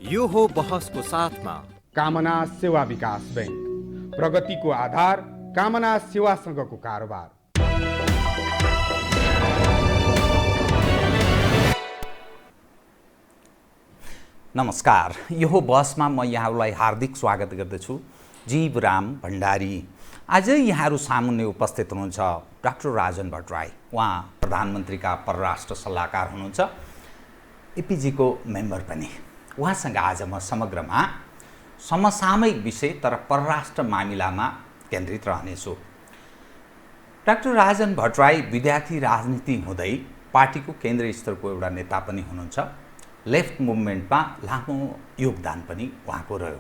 यो हो बहसको साथमा कामना सेवा विकास बैंक, प्रगतिको आधार कामना सेवासँगको कारोबार। नमस्कार, यो बसमा म यहाँहरूलाई हार्दिक स्वागत गर्दछु। जीवराम भण्डारी। आज यहाँहरू सामुन्ने उपस्थित हुनुहुन्छ डाक्टर राजन भट्टराई। उहाँ प्रधानमन्त्रीका परराष्ट्र सल्लाहकार हुनुहुन्छ, एपीजीको मेम्बर पनि। उहाँसँग आज म समग्रमा समसामयिक विषय तर परराष्ट्र मामिलामा केन्द्रित रहनेछु। डाक्टर राजन भट्टराई विद्यार्थी राजनीति हुँदै पार्टीको केन्द्रीय स्तरको एउटा नेता पनि हुनुहुन्छ। लेफ्ट मुभमेन्टमा लामो योगदान पनि उहाँको रह्यो।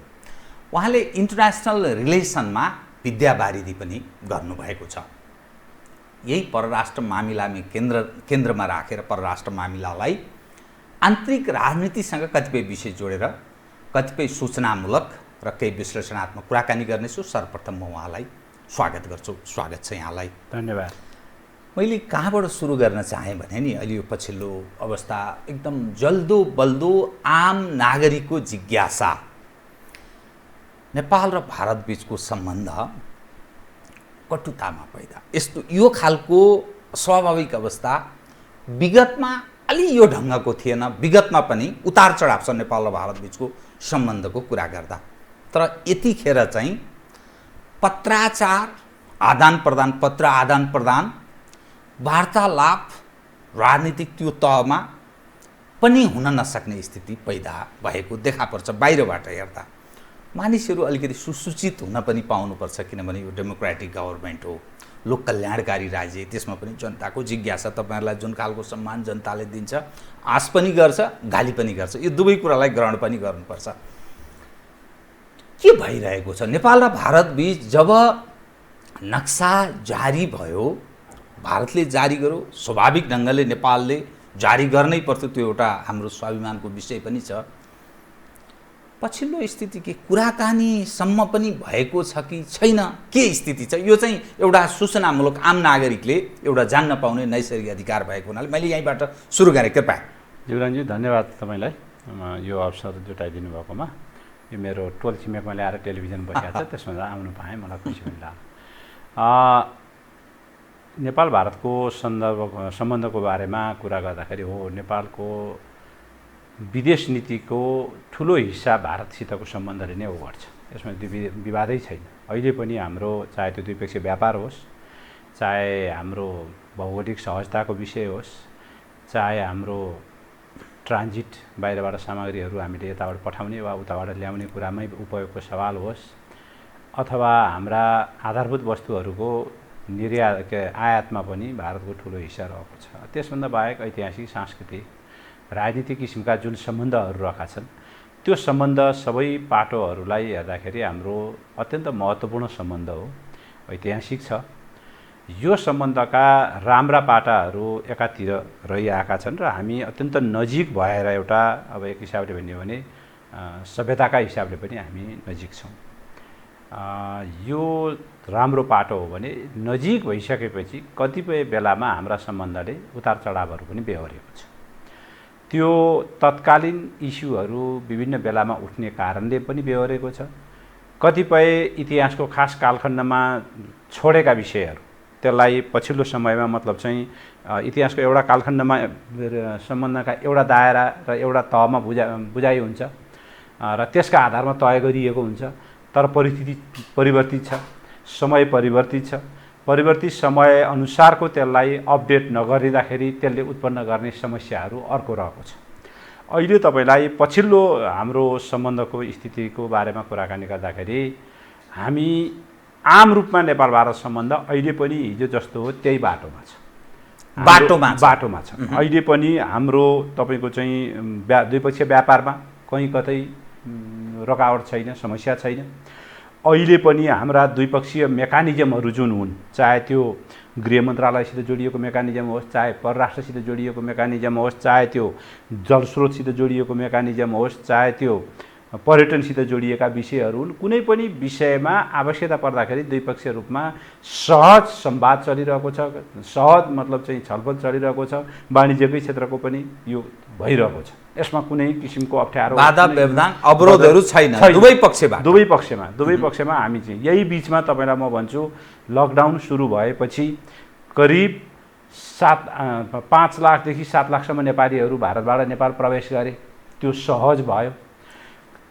उहाँले इन्टरनेसनल रिलेसनमा विद्यावारिधि पनि गर्नुभएको छ। यही परराष्ट्र मामिलामा केन्द्रमा राखेर परराष्ट्र मामिलालाई आन्तरिक राजनीतिसँग कतिपय विषय जोडेर कतिपय सूचनामूलक र केही विश्लेषणात्मक कुराकानी गर्नेछु। सर्वप्रथम म उहाँलाई स्वागत गर्छु। स्वागत छ यहाँलाई। धन्यवाद। मैले कहाँबाट सुरु गर्न चाहेँ भने नि, अहिले यो पछिल्लो अवस्था एकदम जल्दो बल्दो आम नागरिकको जिज्ञासा, नेपाल र भारत बीचको सम्बन्ध कटुतामा पैदा, यस्तो यो खालको स्वाभाविक अवस्था विगतमा अलि यो ढङ्गको थिएन। विगतमा पनि उतार चढाव छ नेपाल र भारत बीचको सम्बन्धको कुरा गर्दा। तर यतिखेर चाहिँ पत्राचार आदान प्रदान, पत्र आदान प्रदान, वार्तालाप राजनीतिक त्यो तहमा पनि हुन नसक्ने स्थिति पैदा भएको देखा पर्छ। बाहिरबाट हेर्दा मानिसहरू अलिकति सुसूचित हुन पनि पाउनुपर्छ, किनभने यो डेमोक्रेटिक गभर्मेन्ट हो, लोक कल्याणकारी राज्य। त्यसमा पनि जनताको जिज्ञासा, तपाईँहरूलाई जुन खालको सम्मान जनताले दिन्छ, आश पनि गर्छ, गाली पनि गर्छ। यो दुवै कुरालाई ग्रहण पनि गर्नुपर्छ। के भइरहेको छ नेपाल र भारत बीच? जब नक्सा जारी भयो, भारतले जारी गर्यो, स्वाभाविक ढङ्गले नेपालले जारी गर्नै पर्थ्यो। त्यो एउटा हाम्रो स्वाभिमानको विषय पनि छ। पछिल्लो स्थिति के कुराकानीसम्म पनि भएको छ कि छैन? के स्थिति छ? यो चाहिँ एउटा सूचनामूलक आम नागरिकले एउटा जान्न पाउने नैसर्गिक अधिकार भएको हुनाले मैले यहीँबाट सुरु गरेँ। कृपया। जीवरामजी, धन्यवाद तपाईँलाई यो अवसर जुटाइदिनु भएकोमा। यो मेरो टोल छिमेकमा ल्याएर टेलिभिजन बसिएको छ, त्यसमा आउनु पाएँ, मलाई खुसी पनि लाग्यो। नेपाल भारतको सम्बन्धको बारेमा कुरा गर्दाखेरि हो, नेपालको विदेश नीतिको ठुलो हिस्सा भारतसितको सम्बन्धले नै ओगट्छ। यसमा विवादै छैन। अहिले पनि हाम्रो चाहे त्यो द्विपक्षीय व्यापार होस्, चाहे हाम्रो भौगोलिक सहजताको विषय होस्, चाहे हाम्रो ट्रान्जिट बाहिरबाट सामग्रीहरू हामीले यताबाट पठाउने वा उताबाट ल्याउने कुरामै उपयोगको सवाल होस्, अथवा हाम्रा आधारभूत वस्तुहरूको आयातमा पनि भारतको ठुलो हिस्सा रहेको छ। त्यसभन्दा बाहेक ऐतिहासिक, सांस्कृतिक, राजनीतिक किसिमका जुन सम्बन्धहरू रहेका छन्, त्यो सम्बन्ध सबै पाटोहरूलाई हेर्दाखेरि हाम्रो अत्यन्त महत्त्वपूर्ण सम्बन्ध हो, ऐतिहासिक छ। यो सम्बन्धका राम्रा पाटाहरू एकातिर रहिआएका छन् र हामी अत्यन्त नजिक भएर एउटा, अब एक हिसाबले भन्यो भने सभ्यताका हिसाबले पनि हामी नजिक छौँ। यो राम्रो पाटो हो भने नजिक भइसकेपछि कतिपय बेलामा हाम्रा सम्बन्धले उतार चढावहरू पनि बेहोरेको छ। त्यो तत्कालीन इस्युहरू विभिन्न बेलामा उठ्ने कारणले पनि बेहोरेको छ। कतिपय इतिहासको खास कालखण्डमा छोडेका विषयहरू, त्यसलाई पछिल्लो समयमा मतलब चाहिँ इतिहासको एउटा कालखण्डमा सम्बन्धका एउटा दायरा र एउटा तहमा बुझाइ हुन्छ र त्यसका आधारमा तय गरिएको हुन्छ। तर परिस्थिति परिवर्तित छ, समय परिवर्तित छ। परिवर्तित समय अनुसारको त्यसलाई अपडेट नगरिँदाखेरि त्यसले उत्पन्न गर्ने समस्याहरू अर्को रहेको छ। अहिले तपाईँलाई पछिल्लो हाम्रो सम्बन्धको स्थितिको बारेमा कुराकानी गर्दाखेरि हामी आम रूपमा नेपाल भारत सम्बन्ध अहिले पनि हिजो जस्तो हो त्यही बाटोमा छ। बाटोमा छ। अहिले पनि हाम्रो तपाईँको चाहिँ द्विपक्षीय व्यापारमा कहीँ कतै रुकावट छैन, समस्या छैन। अहिले पनि हाम्रा द्विपक्षीय मेकानिजमहरू जुन हुन्, चाहे त्यो गृह मन्त्रालयसित जोडिएको मेकानिजम होस्, चाहे परराष्ट्रसित जोडिएको मेकानिजम होस्, चाहे त्यो जलस्रोतसित जोडिएको मेकानिजम होस्, चाहे त्यो पर्यटनसित जोडिएका विषयहरू हुन्, कुनै पनि विषयमा आवश्यकता पर्दाखेरि द्विपक्षीय रूपमा सहज संवाद चलिरहेको छ, सहज मतलब चाहिँ छलफल चलिरहेको छ। वाणिज्यकै क्षेत्रको पनि यो भइरहेको छ। यसमा कुनै किसिमको अप्ठ्यारो बाधा व्यवधान अवरोधहरू छैन दुवै पक्षमा हामी चाहिँ यही बिचमा तपाईँलाई म भन्छु लकडाउन सुरु भएपछि करिब 5 लाखदेखि 7 लाखसम्म नेपालीहरू भारतबाट नेपाल प्रवेश गरे। त्यो सहज भयो।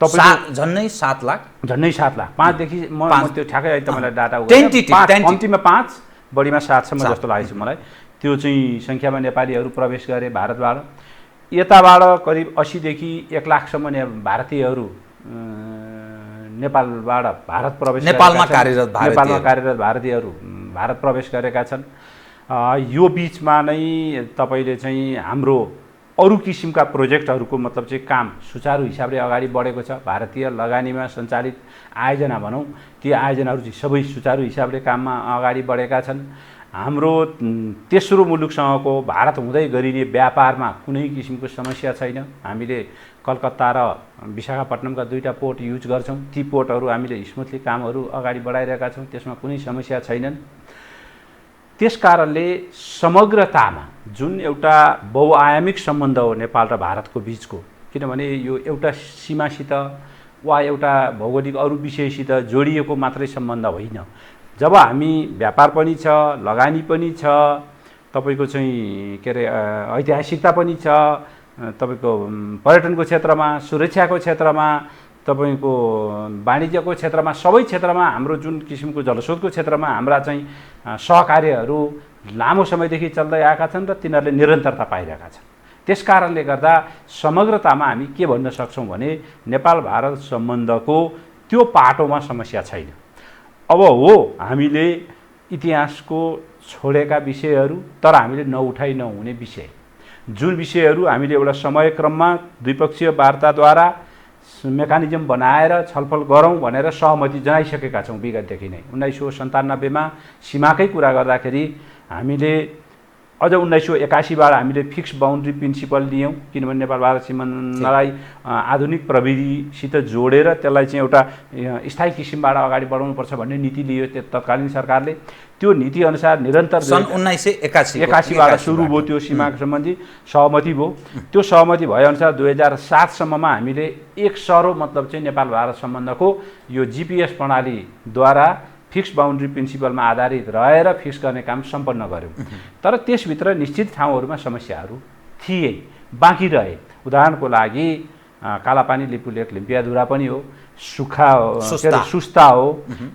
झन्नै 7 लाख 5 देखि म त्यो ठ्याक्कै तपाईँलाई डाटा कम्तीमा 5 बढीमा 7 सम्म जस्तो लागेको छ मलाई। त्यो चाहिँ सङ्ख्यामा नेपालीहरू प्रवेश गरे भारतबाट। यताबाट करिब 80 देखि 1 लाखसम्म भारतीयहरू नेपालबाट भारत प्रवेश नेपालमा कार्यरत भारतीयहरू भारत प्रवेश गरेका छन्। यो बिचमा नै तपाईँले चाहिँ हाम्रो अरू किसिमका प्रोजेक्टहरूको मतलब चाहिँ काम सुचारू हिसाबले अगाडि बढेको छ। भारतीय लगानीमा सञ्चालित आयोजना भनौँ ती आयोजनाहरू चाहिँ सबै सुचारू हिसाबले काममा अगाडि बढेका छन्। हाम्रो तेस्रो मुलुकसँगको भारत हुँदै गरिने व्यापारमा कुनै किसिमको समस्या छैन। हामीले कलकत्ता र विशाखापट्टनमका 2टा पोर्ट युज गर्छौँ। ती पोर्टहरू हामीले स्मुथली कामहरू अगाडि बढाइरहेका छौँ। त्यसमा कुनै समस्या छैनन्। त्यस कारणले समग्रतामा जुन एउटा बहुआयामिक सम्बन्ध हो नेपाल र भारतको बिचको, किनभने यो एउटा सीमासित वा एउटा भौगोलिक अरू विषयसित जोडिएको मात्रै सम्बन्ध होइन। जब हामी व्यापार पनि छ, लगानी पनि छ, तपाईँको चाहिँ के अरे ऐतिहासिकता पनि छ, तपाईँको पर्यटनको क्षेत्रमा, सुरक्षाको क्षेत्रमा, तपाईँको वाणिज्यको क्षेत्रमा, सबै क्षेत्रमा हाम्रो जुन किसिमको जलस्रोतको क्षेत्रमा हाम्रा चाहिँ सहकार्यहरू लामो समयदेखि चल्दै आएका छन् र तिनीहरूले निरन्तरता पाइरहेका छन्। त्यस कारणले गर्दा समग्रतामा हामी के भन्न सक्छौँ भने नेपाल भारत सम्बन्धको त्यो पाटोमा समस्या छैन। अब हो हामीले इतिहासको छोडेका विषयहरू तर हामीले नउठाइ नहुने विषय, जुन विषयहरू हामीले एउटा समयक्रममा द्विपक्षीय वार्ताद्वारा मेकानिजम बनाएर छलफल गरौँ भनेर सहमति जनाइसकेका छौँ विगतदेखि नै। 1997 मा सीमाकै कुरा गर्दाखेरि हामीले अझ 1981बाट हामीले फिक्स बाउन्ड्री प्रिन्सिपल लियौँ, किनभने नेपाल भारत सीमालाई आधुनिक प्रविधिसित जोडेर त्यसलाई चाहिँ एउटा स्थायी किसिमबाट अगाडि बढाउनुपर्छ भन्ने नीति लियो तत्कालीन सरकारले। त्यो नीतिअनुसार निरन्तर सन् 1981बाट सुरु भयो त्यो सीमा सम्बन्धी सहमति भयो। त्यो सहमति भएअनुसार 2007 सम्ममा हामीले एक सरो मतलब चाहिँ नेपाल भारत सम्बन्धको यो GPS प्रणालीद्वारा फिक्स बाउन्ड्री प्रिन्सिपलमा आधारित रहेर फिक्स गर्ने काम सम्पन्न गर्यौँ। तर त्यसभित्र निश्चित ठाउँहरूमा समस्याहरू थिए, बाँकी रहे। उदाहरणको लागि कालापानी लिपुलेक लिम्पियाधुरा पनि हो, सुस्ता हो।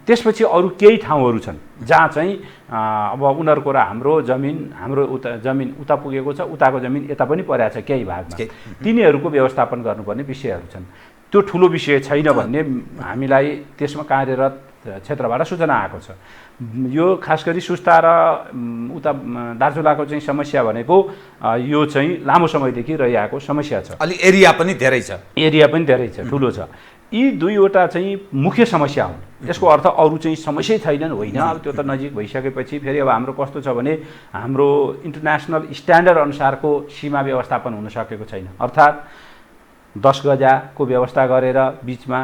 त्यसपछि अरू केही ठाउँहरू छन् जहाँ चाहिँ अब उनीहरूको र हाम्रो जमिन उता पुगेको छ, उताको जमिन यता पनि परेको छ केही भागमा। तिनीहरूको व्यवस्थापन गर्नुपर्ने विषयहरू छन्। त्यो ठुलो विषय छैन भन्ने हामीलाई त्यसमा कार्यरत क्षेत्रबाट सूचना आएको छ। यो खास गरी सुस्ता र उता दार्चुलाको चाहिँ समस्या भनेको यो चाहिँ लामो समयदेखि रहिआएको समस्या छ। अलि एरिया पनि धेरै छ, ठुलो छ। यी दुईवटा चाहिँ मुख्य समस्या हुन्। यसको अर्थ अरू चाहिँ समस्या छैनन् होइन। अब त्यो त नजिक भइसकेपछि फेरि अब हाम्रो कस्तो छ भने हाम्रो इन्टरनेसनल स्ट्यान्डर्ड अनुसारको सीमा व्यवस्थापन हुन सकेको छैन। अर्थात् 10 गजाको व्यवस्था गरेर बिचमा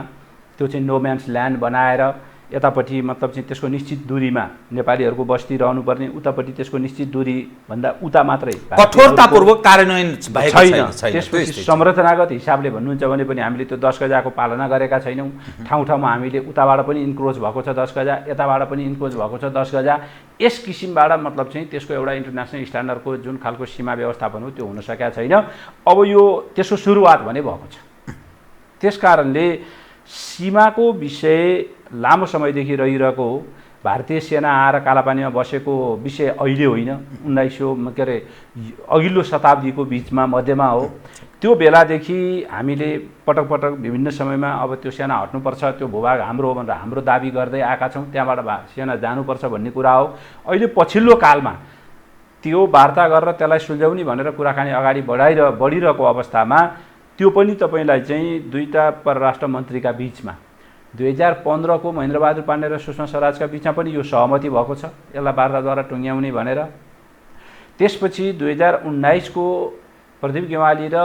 त्यो चाहिँ नो म्यान्स ल्यान्ड बनाएर यतापट्टि मतलब चाहिँ त्यसको निश्चित दूरीमा नेपालीहरूको बस्ती रहनुपर्ने, उतापट्टि त्यसको निश्चित दूरी भन्दा उता मात्रै कठोरतापूर्वक कार्यान्वयन भएको छैन। त्यसपछि संरचनागत हिसाबले भन्नुहुन्छ भने पनि हामीले त्यो 10 गजाको पालना गरेका छैनौँ। ठाउँ हामीले उताबाट पनि इन्क्रोच भएको छ 10 गजा, यताबाट पनि इन्क्रोच भएको छ 10 गजा। यस किसिमबाट मतलब चाहिँ त्यसको एउटा इन्टरनेसनल स्ट्यान्डर्डको जुन खालको सीमा व्यवस्थापन हो त्यो हुन सकेका छैन। अब यो त्यसको सुरुवात भने भएको छ। त्यस कारणले सीमाको विषय लामो समयदेखि रहिरहेको हो। भारतीय सेना आएर कालापानीमा बसेको विषय अहिले होइन, 1900 अघिल्लो शताब्दीको बिचमा मध्यमा हो। त्यो बेलादेखि हामीले पटक पटक विभिन्न समयमा अब त्यो सेना हट्नुपर्छ, त्यो भूभाग हाम्रो हो भनेर हाम्रो दाबी गर्दै आएका छौँ। त्यहाँबाट सेना जानुपर्छ भन्ने कुरा हो। अहिले पछिल्लो कालमा त्यो वार्ता गरेर त्यसलाई सुल्झाउने भनेर कुराकानी अगाडि बढिरहेको अवस्थामा त्यो पनि तपाईँलाई चाहिँ दुईटा परराष्ट्र मन्त्रीका बिचमा 2015 को महेन्द्रबहादुर पाण्डे र सुषमा स्वराजका बिचमा पनि यो सहमति भएको छ यसलाई वार्ताद्वारा टुङ्ग्याउने भनेर। त्यसपछि 2019 को प्रदीप गेवाली र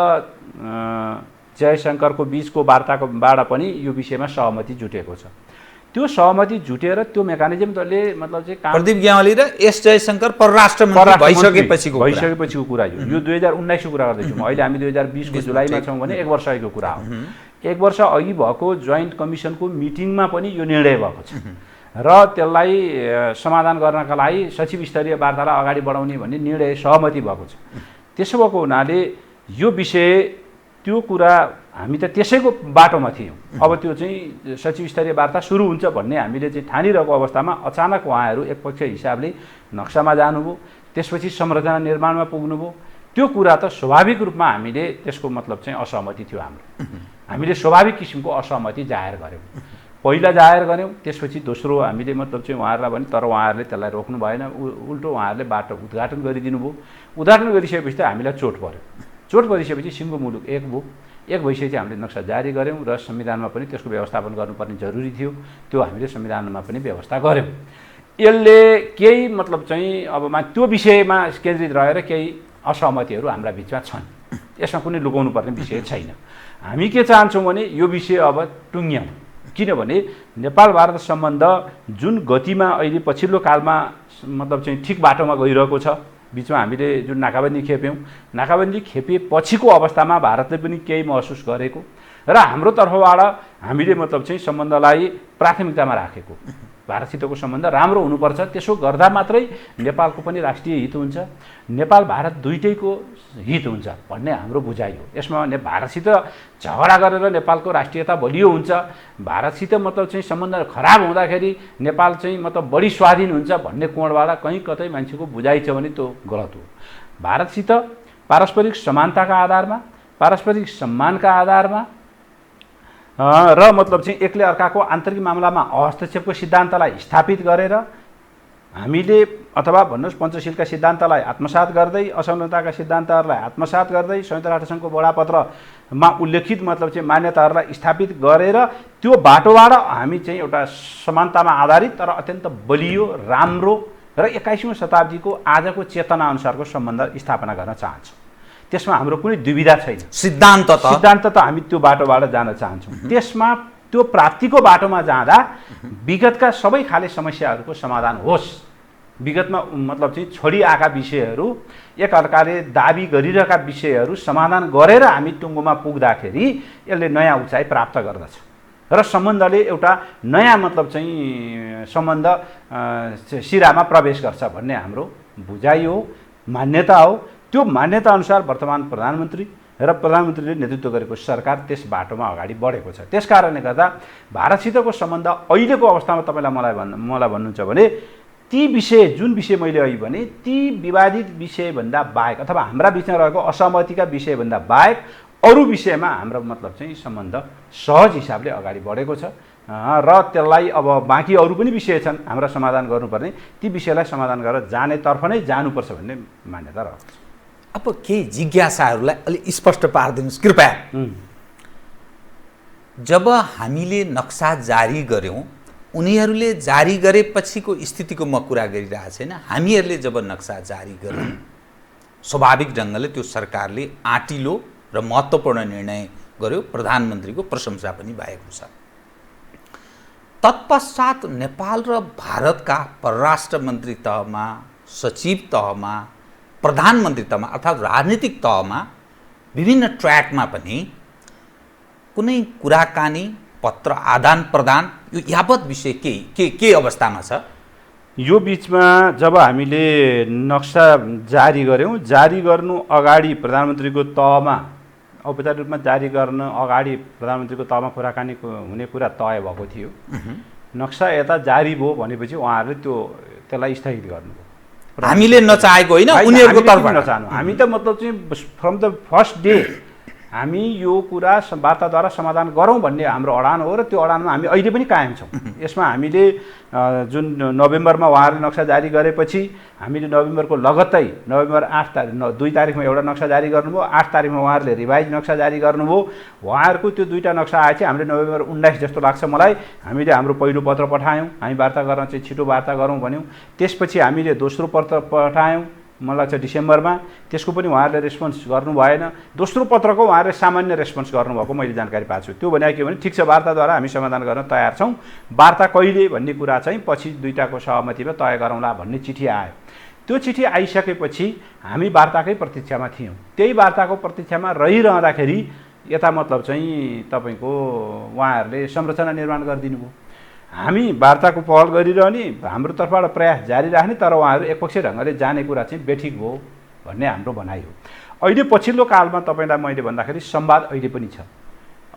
जयशङ्करको बिचको वार्ताबाट पनि यो विषयमा सहमति जुटेको छ। त्यो त्यो सहमति जुटेर त्यो मेकानिजमले मतलब चाहिँ काम प्रदीप ग्यावाली र एस जयशंकर परराष्ट्र मन्त्री भइसकेपछिको कुरा यो 2019 को कुरा गर्दैछौँ। अहिले हामी 2020 को जुलाईमा छौँ भने 1 वर्ष अघिको कुरा हो। 1 वर्ष अघि भएको जोइन्ट कमिसनको मिटिङमा पनि यो निर्णय भएको छ र त्यसलाई समाधान गर्नका लागि सचिव स्तरीय वार्तालाई अगाडि बढाउने भन्ने निर्णय सहमति भएको छ। त्यसो भएको हुनाले यो विषय त्यो कुरा हामी त त्यसैको बाटोमा थियौँ। अब त्यो चाहिँ सचिव स्तरीय वार्ता सुरु हुन्छ भन्ने हामीले चाहिँ ठानिरहेको अवस्थामा अचानक उहाँहरू एकपक्ष हिसाबले नक्सामा जानुभयो, त्यसपछि संरचना निर्माणमा पुग्नुभयो। त्यो कुरा त स्वाभाविक रूपमा हामीले त्यसको मतलब चाहिँ असहमति थियो हाम्रो। हामीले स्वाभाविक किसिमको असहमति जाहेर गऱ्यौँ। पहिला जाहेर गऱ्यौँ, त्यसपछि दोस्रो हामीले मतलब चाहिँ उहाँहरूलाई भने तर उहाँहरूले त्यसलाई रोक्नु भएन, उल्टो उहाँहरूले बाटो उद्घाटन गरिदिनु भयो। उद्घाटन गरिसकेपछि त हामीलाई चोट पर्यो। चोट परिसकेपछि सिङ्गो मुलुक एक भयो। एक भइसकेपछि हामीले नक्सा जारी गऱ्यौँ र संविधानमा पनि त्यसको व्यवस्थापन गर्नुपर्ने जरुरी थियो। त्यो हामीले संविधानमा पनि व्यवस्था गऱ्यौँ। यसले केही मतलब चाहिँ अब त्यो विषयमा केन्द्रित रहेर केही असहमतिहरू हाम्रा बिचमा छन्। यसमा कुनै लुकाउनु पर्ने विषय छैन। हामी के चाहन्छौँ भने यो विषय अब टुङ्ग्यौँ, किनभने नेपाल भारत सम्बन्ध जुन गतिमा अहिले पछिल्लो कालमा मतलब चाहिँ ठिक बाटोमा गइरहेको छ, बिचमा हामीले जुन नाकाबन्दी खेप्यौँ, नाकाबन्दी खेपेपछिको अवस्थामा भारतले पनि केही महसुस गरेको र हाम्रो तर्फबाट हामीले मतलब चाहिँ सम्बन्धलाई प्राथमिकतामा राखेको। भारतसितको सम्बन्ध राम्रो हुनुपर्छ, त्यसो गर्दा मात्रै नेपालको पनि राष्ट्रिय हित हुन्छ, नेपाल भारत दुईटैको हित हुन्छ भन्ने हाम्रो बुझाइ हो। यसमा भारतसित झगडा गरेर नेपालको राष्ट्रियता बलियो हुन्छ, भारतसित मतलब चाहिँ सम्बन्ध खराब हुँदाखेरि नेपाल चाहिँ मतलब बढी स्वाधीन हुन्छ भन्ने कोणबाट कहीँ कतै मान्छेको बुझाइ छ भने त्यो गलत हो। भारतसित पारस्परिक समानताका आधारमा, पारस्परिक सम्मानका आधारमा र मतलब चाहिँ एकले अर्काको आन्तरिक मामलामा हस्तक्षेपको सिद्धान्तलाई स्थापित गरेर हामीले अथवा भन्नुहोस् पञ्चशीलका सिद्धान्तलाई आत्मसात गर्दै, असमानताका सिद्धान्तहरूलाई आत्मसात गर्दै, संयुक्त राष्ट्रसङ्घको बडापत्रमा उल्लेखित मतलब चाहिँ मान्यताहरूलाई स्थापित गरेर त्यो बाटोबाट हामी चाहिँ एउटा समानतामा आधारित तर अत्यन्त बलियो, राम्रो र 21औं शताब्दीको आजको चेतना अनुसारको सम्बन्ध स्थापना गर्न चाहन्छौँ। त्यसमा हाम्रो कुनै दुविधा छैन। सिद्धान्त त हामी त्यो बाटोबाट जान चाहन्छौँ। त्यसमा त्यो प्राप्तिको बाटोमा जाँदा विगतका सबै खाले समस्याहरूको समाधान होस्। विगतमा मतलब चाहिँ छोडी आएका विषयहरू, एक अर्काले दाबी गरिरहेका विषयहरू समाधान गरेर हामी टुङ्गोमा पुग्दाखेरि यसले नयाँ उचाइ प्राप्त गर्दछ र सम्बन्धले एउटा नयाँ मतलब चाहिँ सम्बन्ध सिरामा प्रवेश गर्छ भन्ने हाम्रो बुझाइ हो, मान्यता हो। त्यो मान्यता अनुसार वर्तमान प्रधानमन्त्री र प्रधानमन्त्रीले नेतृत्व गरेको सरकार त्यस बाटोमा अगाडि बढेको छ। त्यसकारणले गर्दा भारतसितको सम्बन्ध अहिलेको अवस्थामा तपाईँलाई मलाई भन्नुहुन्छ भने ती विषय जुन विषय मैले अघि भने ती विवादित विषयभन्दा बाहेक अथवा हाम्रा बिचमा रहेको असहमतिका विषयभन्दा बाहेक अरू विषयमा हाम्रो मतलब चाहिँ सम्बन्ध सहज हिसाबले अगाडि बढेको छ र त्यसलाई अब बाँकी अरू पनि विषय छन् हाम्रा समाधान गर्नुपर्ने, ती विषयलाई समाधान गरेर जानेतर्फ नै जानुपर्छ भन्ने मान्यता रहेको छ। अब केही जिज्ञासाहरूलाई अलि स्पष्ट पारिदिनुहोस् कृपया। जब हामीले नक्सा जारी गऱ्यौँ, उनीहरूले जारी गरेपछिको स्थितिको म कुरा गरिरहेको छैन। हामीहरूले जब नक्सा जारी गऱ्यौँ, स्वाभाविक ढङ्गले त्यो सरकारले आँटिलो र महत्त्वपूर्ण निर्णय गर्यो, प्रधानमन्त्रीको प्रशंसा पनि भएको छ। तत्पश्चात नेपाल र भारतका परराष्ट्र मन्त्री तहमा, सचिव तहमा, प्रधानमन्त्री तहमा अर्थात् राजनीतिक तहमा विभिन्न ट्र्याकमा पनि कुनै कुराकानी, पत्र आदान प्रदान यो यावत विषय के अवस्थामा छ? यो बिचमा जब हामीले नक्सा जारी गऱ्यौँ, जारी गर्नु अगाडि प्रधानमन्त्रीको तहमा औपचारिक रूपमा जारी गर्न अगाडि प्रधानमन्त्रीको तहमा कुराकानी हुने कुरा तय भएको थियो। नक्सा यता जारी भयो भनेपछि उहाँहरूले त्यसलाई स्थगित गर्नुभयो। हामीले नचाहेको होइन, उनीहरूको तर्फबाट नचाहनु। हामी त मतलब चाहिँ फ्रम द फर्स्ट डे हामी यो कुरा वार्ताद्वारा समाधान गरौँ भन्ने हाम्रो अडान हो र त्यो अडानमा हामी अहिले पनि कायम छौँ। यसमा हामीले जुन नोभेम्बरमा उहाँहरूले नक्सा जारी गरेपछि हामीले नोभेम्बरको लगत्तै नोभेम्बर 2 तारिकमा एउटा नक्सा जारी गर्नुभयो, 8 तारिकमा उहाँहरूले रिभाइज नक्सा जारी गर्नुभयो। उहाँहरूको त्यो दुईवटा नक्सा आएपछि हामीले नोभेम्बर 19 जस्तो लाग्छ मलाई, हामीले हाम्रो पहिलो पत्र पठायौँ, हामी वार्ता गर्न चाहिँ छिटो वार्ता गरौँ भन्यौँ। त्यसपछि हामीले दोस्रो पत्र पठायौँ, मलाई लाग्छ डिसेम्बरमा। त्यसको पनि उहाँहरूले रेस्पोन्स गर्नु भएन। दोस्रो पत्रको उहाँहरूले सामान्य रेस्पोन्स गर्नुभएको मैले जानकारी पाएको छु। त्यो भने के भने ठिक छ, वार्ताद्वारा हामी समाधान गर्न तयार छौँ, वार्ता कहिले भन्ने कुरा चाहिँ पछि दुईटाको सहमतिमा तय गरौँला भन्ने चिठी आयो। त्यो चिठी आइसकेपछि हामी वार्ताकै प्रतीक्षामा थियौँ। त्यही वार्ताको प्रतीक्षामा रहिरहँदाखेरि यता मतलब चाहिँ तपाईँको उहाँहरूले संरचना निर्माण गरिदिनु भयो। हामी वार्ताको पहल गरिरहने, हाम्रो तर्फबाट प्रयास जारी राख्ने, तर उहाँहरू एकपक्षीय ढङ्गले जाने कुरा चाहिँ बेठिक भयो भन्ने हाम्रो भनाइ हो। अहिले पछिल्लो कालमा तपाईँलाई मैले भन्दाखेरि संवाद अहिले पनि छ।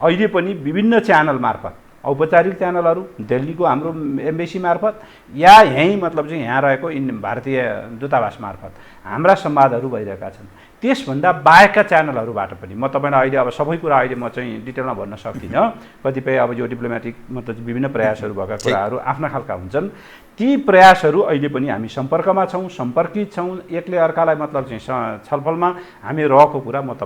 अहिले पनि विभिन्न च्यानल मार्फत, औपचारिक च्यानलहरू, दिल्लीको हाम्रो एम्बेसी मार्फत या यहीँ मतलब चाहिँ यहाँ रहेको भारतीय दूतावास मार्फत हाम्रा संवादहरू भइरहेका छन्। त्यसभन्दा बाहेकका च्यानलहरूबाट पनि म तपाईँलाई अहिले अब सबै कुरा अहिले म चाहिँ डिटेलमा भन्न सक्दिनँ। कतिपय अब यो डिप्लोमेटिक मतलब विभिन्न प्रयासहरू भएका कुराहरू आफ्ना खालका हुन्छन्। ती प्रयासहरू अहिले पनि हामी सम्पर्कमा छौँ, सम्पर्कित छौँ। एकले अर्कालाई मतलब चाहिँ छलफलमा हामी रहेको कुरा म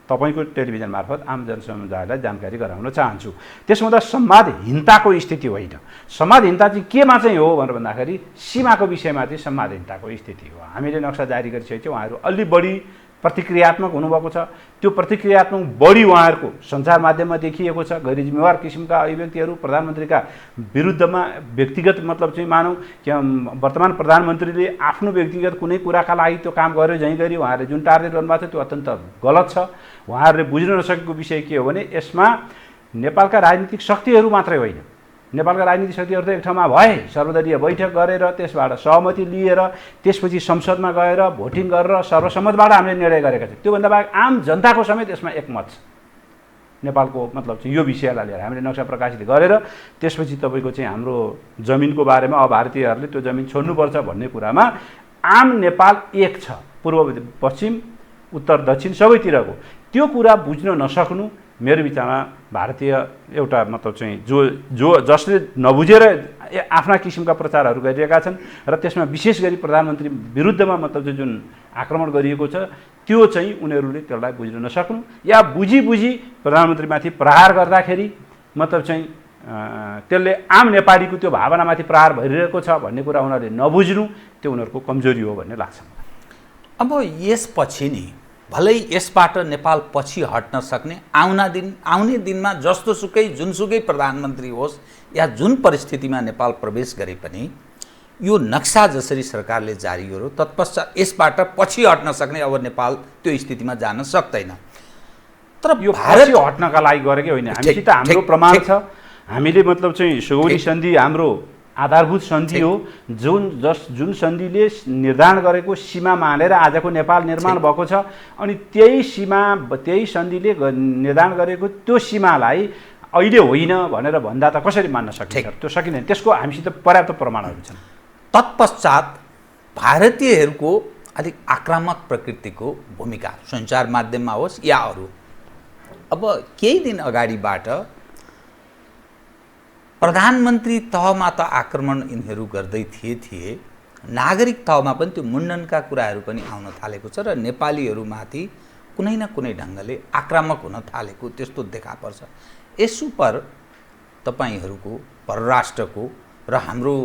तपाईँको टेलिभिजन मार्फत आम जनसमुदायलाई जानकारी गराउन चाहन्छु। त्यसमा त संवादहीनताको स्थिति होइन। संवादहीनता चाहिँ केमा चाहिँ हो भनेर भन्दाखेरि सीमाको विषयमा चाहिँ संवादहीनताको स्थिति हो। हामीले नक्सा जारी गरिसकेको छौँ, उहाँहरू अलि बढी प्रतिक्रियात्मक हुनुभएको छ। त्यो प्रतिक्रियात्मक बढी उहाँहरूको सञ्चार माध्यममा देखिएको छ। गैर जिम्मेवार किसिमका अभिव्यक्तिहरू प्रधानमन्त्रीका विरुद्धमा व्यक्तिगत मतलब चाहिँ मानौँ कि वर्तमान प्रधानमन्त्रीले आफ्नो व्यक्तिगत कुनै कुराका लागि त्यो काम गर्यो झैँ गरी उहाँहरूले जुन टार्गेट गर्नुभएको छ त्यो अत्यन्त गलत छ। उहाँहरूले बुझ्न नसकेको विषय के हो भने यसमा नेपालका राजनीतिक शक्तिहरू मात्रै होइन, नेपालका राजनीतिक शक्तिहरू त एक ठाउँमा भए सर्वदलीय बैठक गरेर त्यसबाट सहमति लिएर त्यसपछि संसदमा गएर भोटिङ गरेर सर्वसम्मतबाट हामीले निर्णय गरेका छौँ। त्योभन्दा बाहेक आम जनताको समेत यसमा एकमत छ। नेपालको मतलब चाहिँ यो विषयलाई लिएर हामीले नक्सा प्रकाशित गरेर त्यसपछि तपाईँको चाहिँ हाम्रो जमिनको बारेमा अब भारतीयहरूले त्यो जमिन छोड्नुपर्छ भन्ने कुरामा आम नेपाल एक छ, पूर्व पश्चिम उत्तर दक्षिण सबैतिरको। त्यो कुरा बुझ्न नसक्नु मेरो विचारमा भारतीय एउटा मतलब चाहिँ जसले नबुझेर आफ्ना किसिमका प्रचारहरू गरिरहेका छन् र त्यसमा विशेष गरी प्रधानमन्त्री विरुद्धमा मतलब चाहिँ जुन आक्रमण गरिएको छ त्यो चाहिँ उनीहरूले त्यसलाई बुझ्न नसक्नु या बुझी प्रधानमन्त्रीमाथि प्रहार गर्दाखेरि मतलब चाहिँ त्यसले आम नेपालीको त्यो भावनामाथि प्रहार भइरहेको छ भन्ने कुरा उनीहरूले नबुझ्नु त्यो उनीहरूको कमजोरी हो भन्ने लाग्छ। अब यसपछि नि भलै यसबाट नेपाल पछि हट्न सक्ने आउने दिनमा जस्तोसुकै जुनसुकै प्रधानमन्त्री होस् या जुन परिस्थितिमा नेपाल प्रवेश गरे पनि यो नक्सा जसरी सरकारले जारी गर्यो तत्पश्चात यसबाट पछि हट्न सक्ने अब नेपाल त्यो स्थितिमा जान सक्दैन। तर यो पछि हट्नका लागि गरेकै होइन, हामीसित हाम्रो प्रमाण छ। हामीले मतलब चाहिँ सुगौली सन्धि हाम्रो आधारभूत सन्धि हो। जुन सन्धिले निर्धारण गरेको सीमा मानेर आजको नेपाल निर्माण भएको छ अनि त्यही सन्धिले निर्धारण गरेको त्यो सीमालाई अहिले होइन भनेर भन्दा त कसरी मान्न सकिन्छ? त्यो सकिँदैन। त्यसको हामीसित पर्याप्त प्रमाणहरू छन्। तत्पश्चात भारतीयहरूको अलिक आक्रामक प्रकृतिको भूमिका सञ्चार माध्यममा होस् या अरू, अब केही दिन अगाडिबाट प्रधानमन्त्री तहमा त आक्रमण यिनीहरू गर्दै थिए, नागरिक तहमा पनि त्यो मुण्डनका कुराहरू पनि आउन थालेको छ र नेपालीहरूमाथि कुनै न कुनै ढङ्गले आक्रामक हुन थालेको त्यस्तो देखा पर्छ। यसो पर तपाईँहरूको परराष्ट्रको र हाम्रो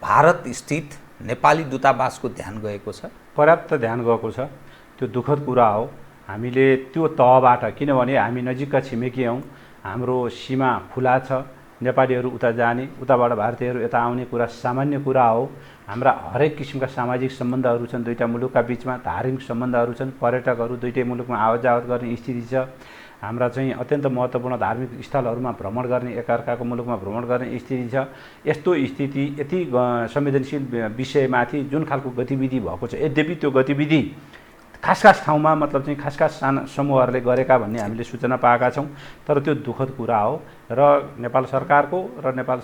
भारत स्थित नेपाली दूतावासको ध्यान गएको छ? पर्याप्त ध्यान गएको छ। त्यो दुःखद कुरा हो। हामीले त्यो तहबाट, किनभने हामी नजिकका छिमेकी हौँ, हाम्रो सीमा खुला छ, नेपालीहरू उता जाने उताबाट भारतीयहरू यता आउने कुरा सामान्य कुरा हो। हाम्रा हरेक किसिमका सामाजिक सम्बन्धहरू छन् दुईटा मुलुकका बिचमा, धार्मिक सम्बन्धहरू छन्, पर्यटकहरू दुईटै मुलुकमा आवत जावत गर्ने स्थिति छ। हाम्रा चाहिँ अत्यन्त महत्त्वपूर्ण धार्मिक स्थलहरूमा भ्रमण गर्ने, एकअर्काको मुलुकमा भ्रमण गर्ने स्थिति छ। यस्तो स्थिति यति संवेदनशील विषयमाथि जुन खालको गतिविधि भएको छ, यद्यपि त्यो गतिविधि खास ठाउँमा मतलब चाहिँ खास साना समूहहरूले गरेका भन्ने हामीले सूचना पाएका छौँ। तर त्यो दुःखद कुरा हो र नेपाल सरकारको र नेपाल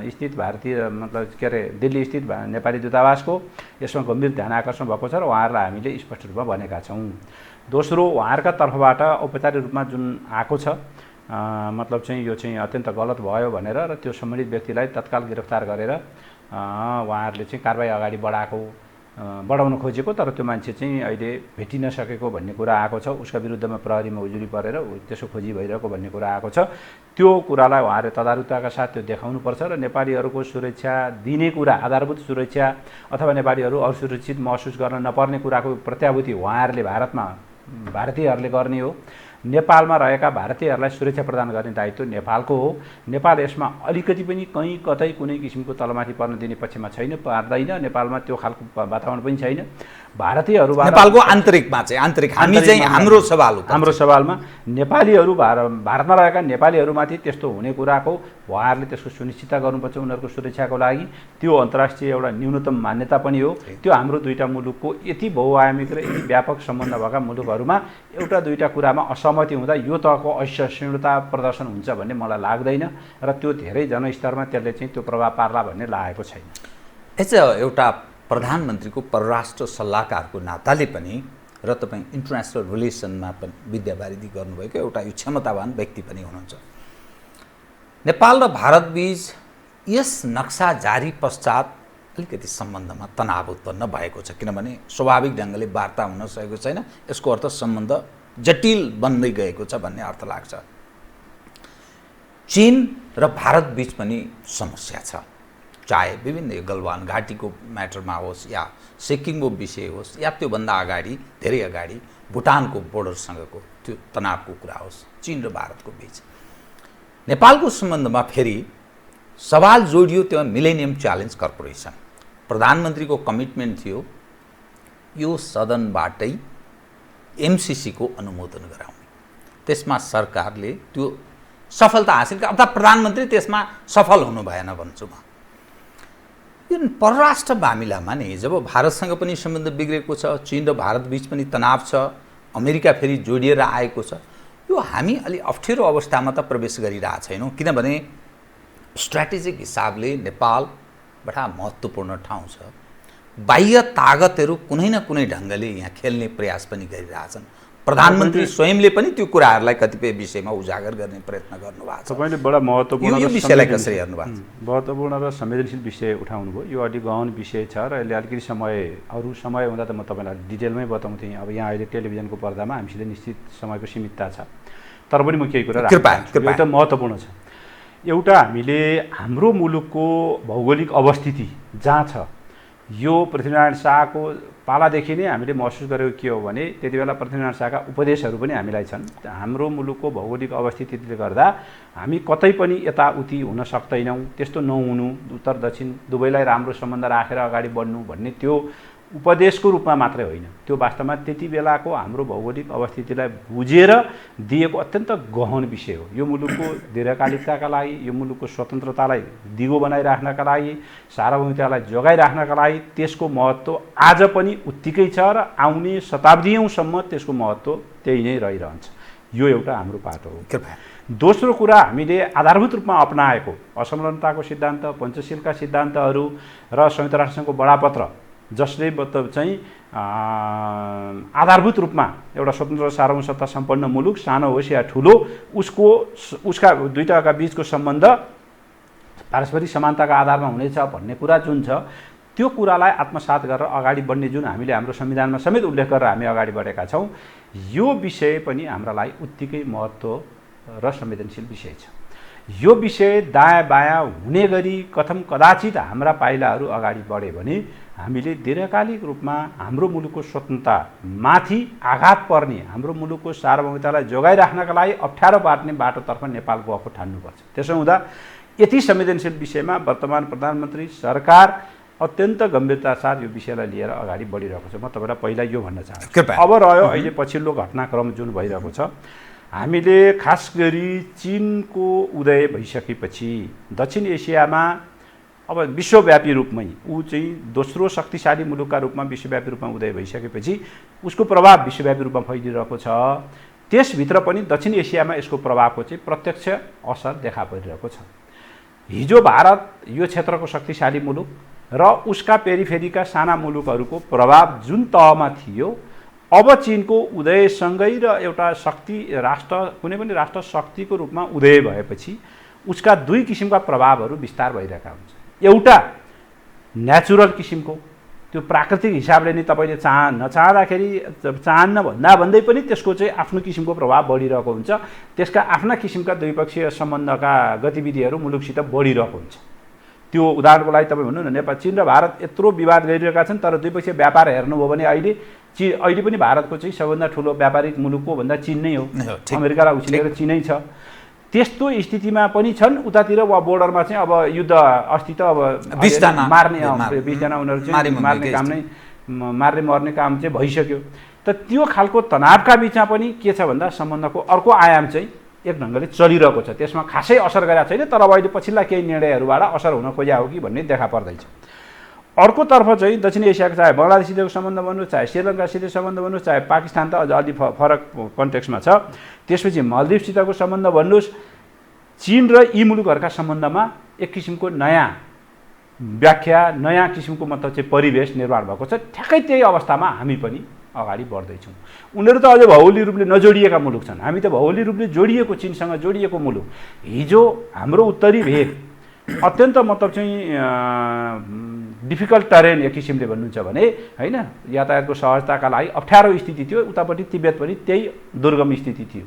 स्थित भारतीय मतलब के अरे दिल्ली स्थित नेपाली दूतावासको यसमा गम्भीर ध्यान आकर्षण भएको छ र उहाँहरूलाई हामीले स्पष्ट रूपमा भनेका छौँ। दोस्रो, उहाँहरूका तर्फबाट औपचारिक रूपमा जुन आएको छ मतलब चाहिँ यो चाहिँ अत्यन्त गलत भयो भनेर र त्यो सम्बन्धित व्यक्तिलाई तत्काल गिरफ्तार गरेर उहाँहरूले चाहिँ कारबाही अगाडि बढाएको बढाउन खोजेको, तर त्यो मान्छे चाहिँ अहिले भेटिन सकेको भन्ने कुरा आएको छ। उसका विरुद्धमा प्रहरीमा उजुरी परेर त्यसो खोजी भइरहेको भन्ने कुरा आएको छ। त्यो कुरालाई उहाँहरूले तदारुकताका साथ त्यो देखाउनुपर्छ र नेपालीहरूको सुरक्षा दिने कुरा, आधारभूत सुरक्षा अथवा नेपालीहरू असुरक्षित महसुस गर्न नपर्ने कुराको प्रत्याभूति उहाँहरूले भारतीयहरूले गर्ने हो। नेपालमा रहेका भारतीयहरूलाई सुरक्षा प्रदान गर्ने दायित्व नेपालको हो। नेपाल यसमा अलिकति पनि कहीँ कतै कुनै किसिमको तलमाथि पर्न दिने पक्षमा छैन, पार्दैन। नेपालमा त्यो खालको वातावरण पनि छैन। भारतीयहरूबाट नेपालको आन्तरिकमा चाहिँ हामी चाहिँ हाम्रो सवालमा नेपालीहरू भारतमा रहेका नेपालीहरूमाथि त्यस्तो हुने कुराको उहाँहरूले त्यसको सुनिश्चितता गर्नुपर्छ उनीहरूको सुरक्षाको लागि। त्यो अन्तर्राष्ट्रिय एउटा न्यूनतम मान्यता पनि हो। त्यो हाम्रो दुईटा मुलुकको यति बहुआयामिक र यति व्यापक सम्बन्ध भएका मुलुकहरूमा एउटा दुईटा कुरामा असहमति हुँदा यो तहको असहिष्णुता प्रदर्शन हुन्छ भन्ने मलाई लाग्दैन र त्यो धेरै जनस्तरमा त्यसले चाहिँ त्यो प्रभाव पार्ला भन्ने लागेको छैन। एउटा प्रधानमन्त्रीको परराष्ट्र सल्लाहकारको नाताले पनि र तपाईँ इन्टरनेसनल रिलेसनमा पनि विद्यावारिधि गर्नुभएको एउटा यो क्षमतावान व्यक्ति पनि हुनुहुन्छ। नेपाल र भारतबीच यस नक्सा जारी पश्चात अलिकति सम्बन्धमा तनाव उत्पन्न भएको छ, किनभने स्वाभाविक ढङ्गले वार्ता हुन सकेको छैन। यसको अर्थ सम्बन्ध जटिल बन्दै गएको छ भन्ने अर्थ लाग्छ। चीन र भारतबीच पनि समस्या छ, चाहे विभिन्न गलवान घाटीको म्याटरमा होस् या सिक्किमको विषय होस् या त्योभन्दा अगाडि धेरै अगाडि भुटानको बोर्डरसँगको त्यो तनावको कुरा होस्, चीन र भारतको बीच। नेपालको सम्बन्धमा फेरि सवाल जोडियो त्यो मिलेनियम च्यालेन्ज कर्पोरेसन। प्रधानमन्त्रीको कमिटमेन्ट थियो यो सदनबाटै एमसिसीको अनुमोदन गराउने। त्यसमा सरकारले त्यो सफलता हासिल गर्यो, अर्थात् प्रधानमन्त्री त्यसमा सफल हुनु भएन भन्छु म। यो परराष्ट्र मामिलामा नि जब भारतसँग पनि सम्बन्ध बिग्रेको छ, चीन र भारतबीच पनि तनाव छ, अमेरिका फेरि जोडिएर आएको छ, यो हामी अलि अप्ठ्यारो अवस्थामा त प्रवेश गरिरहेको छैनौँ। किनभने स्ट्राटेजिक हिसाबले नेपाल बडा महत्त्वपूर्ण ठाउँ छ। बाह्य तागतहरू कुनै न कुनै ढङ्गले यहाँ खेल्ने प्रयास पनि गरिरहेछन्। प्रधानमन्त्री स्वयंले पनि त्यो कुराहरूलाई कतिपय विषयमा उजागर गर्ने प्रयत्न गर्नुभएको छ। तपाईँले बडा महत्त्वपूर्ण यो विषयलाई कसरी हेर्नुभएको छ? महत्त्वपूर्ण र संवेदनशील विषय उठाउनु भयो। यो अलिक गहन विषय छ र यसले अलिकति अरू समय हुँदा त म तपाईँलाई डिटेलमै बताउँथेँ। अब यहाँ अहिले टेलिभिजनको पर्दामा हामीसित निश्चित समयको सीमितता छ, तर पनि म केही कुरा राख्छु। यो त महत्त्वपूर्ण छ। एउटा हामीले हाम्रो मुलुकको भौगोलिक अवस्थिति जहाँ छ, यो पृथ्वीनारायण शाहको पालादेखि नै हामीले महसुस गरेको के हो भने त्यति बेला पृथ्वीनारायण शाहका उपदेशहरू पनि हामीलाई छन्। हाम्रो मुलुकको भौगोलिक अवस्थितिले गर्दा हामी कतै पनि यताउति हुन सक्दैनौँ। त्यस्तो नहुनु, उत्तर दक्षिण दुवैलाई राम्रो सम्बन्ध राखेर अगाडि बढ्नु भन्ने त्यो उपदेशको रूपमा मात्रै होइन, त्यो वास्तवमा त्यति बेलाको हाम्रो भौगोलिक अवस्थितिलाई बुझेर दिएको अत्यन्त गहन विषय हो। यो मुलुकको दीर्घकालिकताका लागि, यो मुलुकको स्वतन्त्रतालाई दिगो बनाइराख्नका लागि, सार्वभौमिकतालाई जोगाइराख्नका लागि त्यसको महत्त्व आज पनि उत्तिकै छ र आउने शताब्दीौँसम्म त्यसको महत्त्व त्यही नै रहिरहन्छ। यो एउटा हाम्रो पाटो हो। दोस्रो कुरा, हामीले आधारभूत रूपमा अपनाएको असमानताको सिद्धान्त, पञ्चशीलका सिद्धान्तहरू र संयुक्त राष्ट्रसङ्घको बडापत्र, जसले मतलब चाहिँ आधारभूत रूपमा एउटा स्वतन्त्र सार्वभौम सत्ता सम्पन्न मुलुक, सानो होस् या ठुलो, उसका दुईटाका बीचको सम्बन्ध पारस्परिक समानताका आधारमा हुनेछ भन्ने कुरा जुन छ, त्यो कुरालाई आत्मसात गरेर अगाडि बढ्ने जुन हामीले हाम्रो संविधानमा समेत उल्लेख गरेर हामी अगाडि बढेका छौँ, यो विषय पनि हाम्रा लागि उत्तिकै महत्त्व र संवेदनशील विषय छ। यो विषय दायाँ बायाँ हुने गरी कथम कदाचित हाम्रा पाइलाहरू अगाडि बढे भने हामीले दीर्घकालिक रूपमा हाम्रो मुलुकको स्वतन्त्रतामाथि आघात पर्ने, हाम्रो मुलुकको सार्वभौमिकतालाई जोगाइराख्नका लागि अप्ठ्यारो पार्ने बाटोतर्फ नेपाल गएको ठान्नुपर्छ। त्यसो हुँदा यति संवेदनशील विषयमा वर्तमान प्रधानमन्त्री सरकार अत्यन्त गम्भीरता साथ यो विषयलाई लिएर अगाडि बढिरहेको छ। म तपाईँलाई पहिला यो भन्न चाहन्छु। अब रह्यो अहिले पछिल्लो घटनाक्रम जुन भइरहेको छ, हामीले खास गरी चीनको उदय भइसकेपछि दक्षिण एसियामा अब विश्वव्यापी रूपमै ऊ चाहिँ दोस्रो शक्तिशाली मुलुकका रूपमा विश्वव्यापी रूपमा उदय भइसकेपछि उसको प्रभाव विश्वव्यापी रूपमा फैलिरहेको छ। त्यसभित्र पनि दक्षिण एसियामा यसको प्रभावको चाहिँ प्रत्यक्ष असर देखा परिरहेको छ। हिजो भारत यो क्षेत्रको शक्तिशाली मुलुक र उसका पेरिफेरीका साना मुलुकहरूको प्रभाव जुन तहमा थियो, अब चीनको उदयसँगै र एउटा शक्ति राष्ट्र, कुनै पनि राष्ट्र शक्तिको रूपमा उदय भएपछि उसका दुई किसिमका प्रभावहरू विस्तार भइरहेका हुन्छ। एउटा नेचुरल किसिमको, त्यो प्राकृतिक हिसाबले नै तपाईँले नचाहँदाखेरि चाहन्न भन्दै पनि त्यसको चाहिँ आफ्नो किसिमको प्रभाव बढिरहेको हुन्छ। त्यसका आफ्ना किसिमका द्विपक्षीय सम्बन्धका गतिविधिहरू मुलुकसित बढिरहेको हुन्छ। त्यो उदाहरणको लागि तपाईँ भन्नु न, नेपाल चीन र भारत यत्रो विवाद गरिरहेका छन्, तर द्विपक्षीय व्यापार हेर्नुभयो भने अहिले पनि भारतको चाहिँ सबभन्दा ठुलो व्यापारिक मुलुकको भन्दा चीन नै हो। अमेरिकालाई उछिनेर चिनै छ। त्यस्तो स्थितिमा पनि छन्। उतातिर वा बोर्डरमा चाहिँ अब युद्ध अस्ति त अब 20 जना मार्ने 20 जना उनीहरू चाहिँ मार्ने काम नै मार्ने मर्ने काम चाहिँ भइसक्यो। त त्यो खालको तनावका बिचमा पनि के छ भन्दा सम्बन्धको अर्को आयाम चाहिँ एक ढङ्गले चलिरहेको छ। त्यसमा खासै असर गरेको छैन, तर अब अहिले पछिल्ला केही निर्णयहरूबाट असर हुन खोज्या हो कि भन्ने देखा पर्दैछ। अर्कोतर्फ चाहिँ दक्षिण एसियाको चाहे बङ्गलादेशसितको सम्बन्ध भन्नुहोस्, चाहे श्रीलङ्कासित सम्बन्ध भन्नुहोस्, चाहे पाकिस्तान त अझ अलि फरक कन्टेक्स्टमा छ, त्यसपछि मालदिभ्ससितको सम्बन्ध भन्नुहोस्, चीन र यी मुलुकहरूका सम्बन्धमा एक किसिमको नयाँ व्याख्या, नयाँ किसिमको मतलब चाहिँ परिवेश निर्माण भएको छ। ठ्याक्कै त्यही अवस्थामा हामी पनि अगाडि बढ्दैछौँ। उनीहरू त अझ भौगोलिक रूपले नजोडिएका मुलुक छन्, हामी त भौगोलिक रूपले जोडिएको चीनसँग जोडिएको मुलुक। हिजो हाम्रो उत्तरी भेग अत्यन्त मतलब चाहिँ डिफिकल्ट टरेन एक किसिमले भन्नुहुन्छ भने होइन, यातायातको सहजताका लागि अप्ठ्यारो स्थिति थियो। उतापट्टि तिब्बत पनि त्यही दुर्गम स्थिति थियो।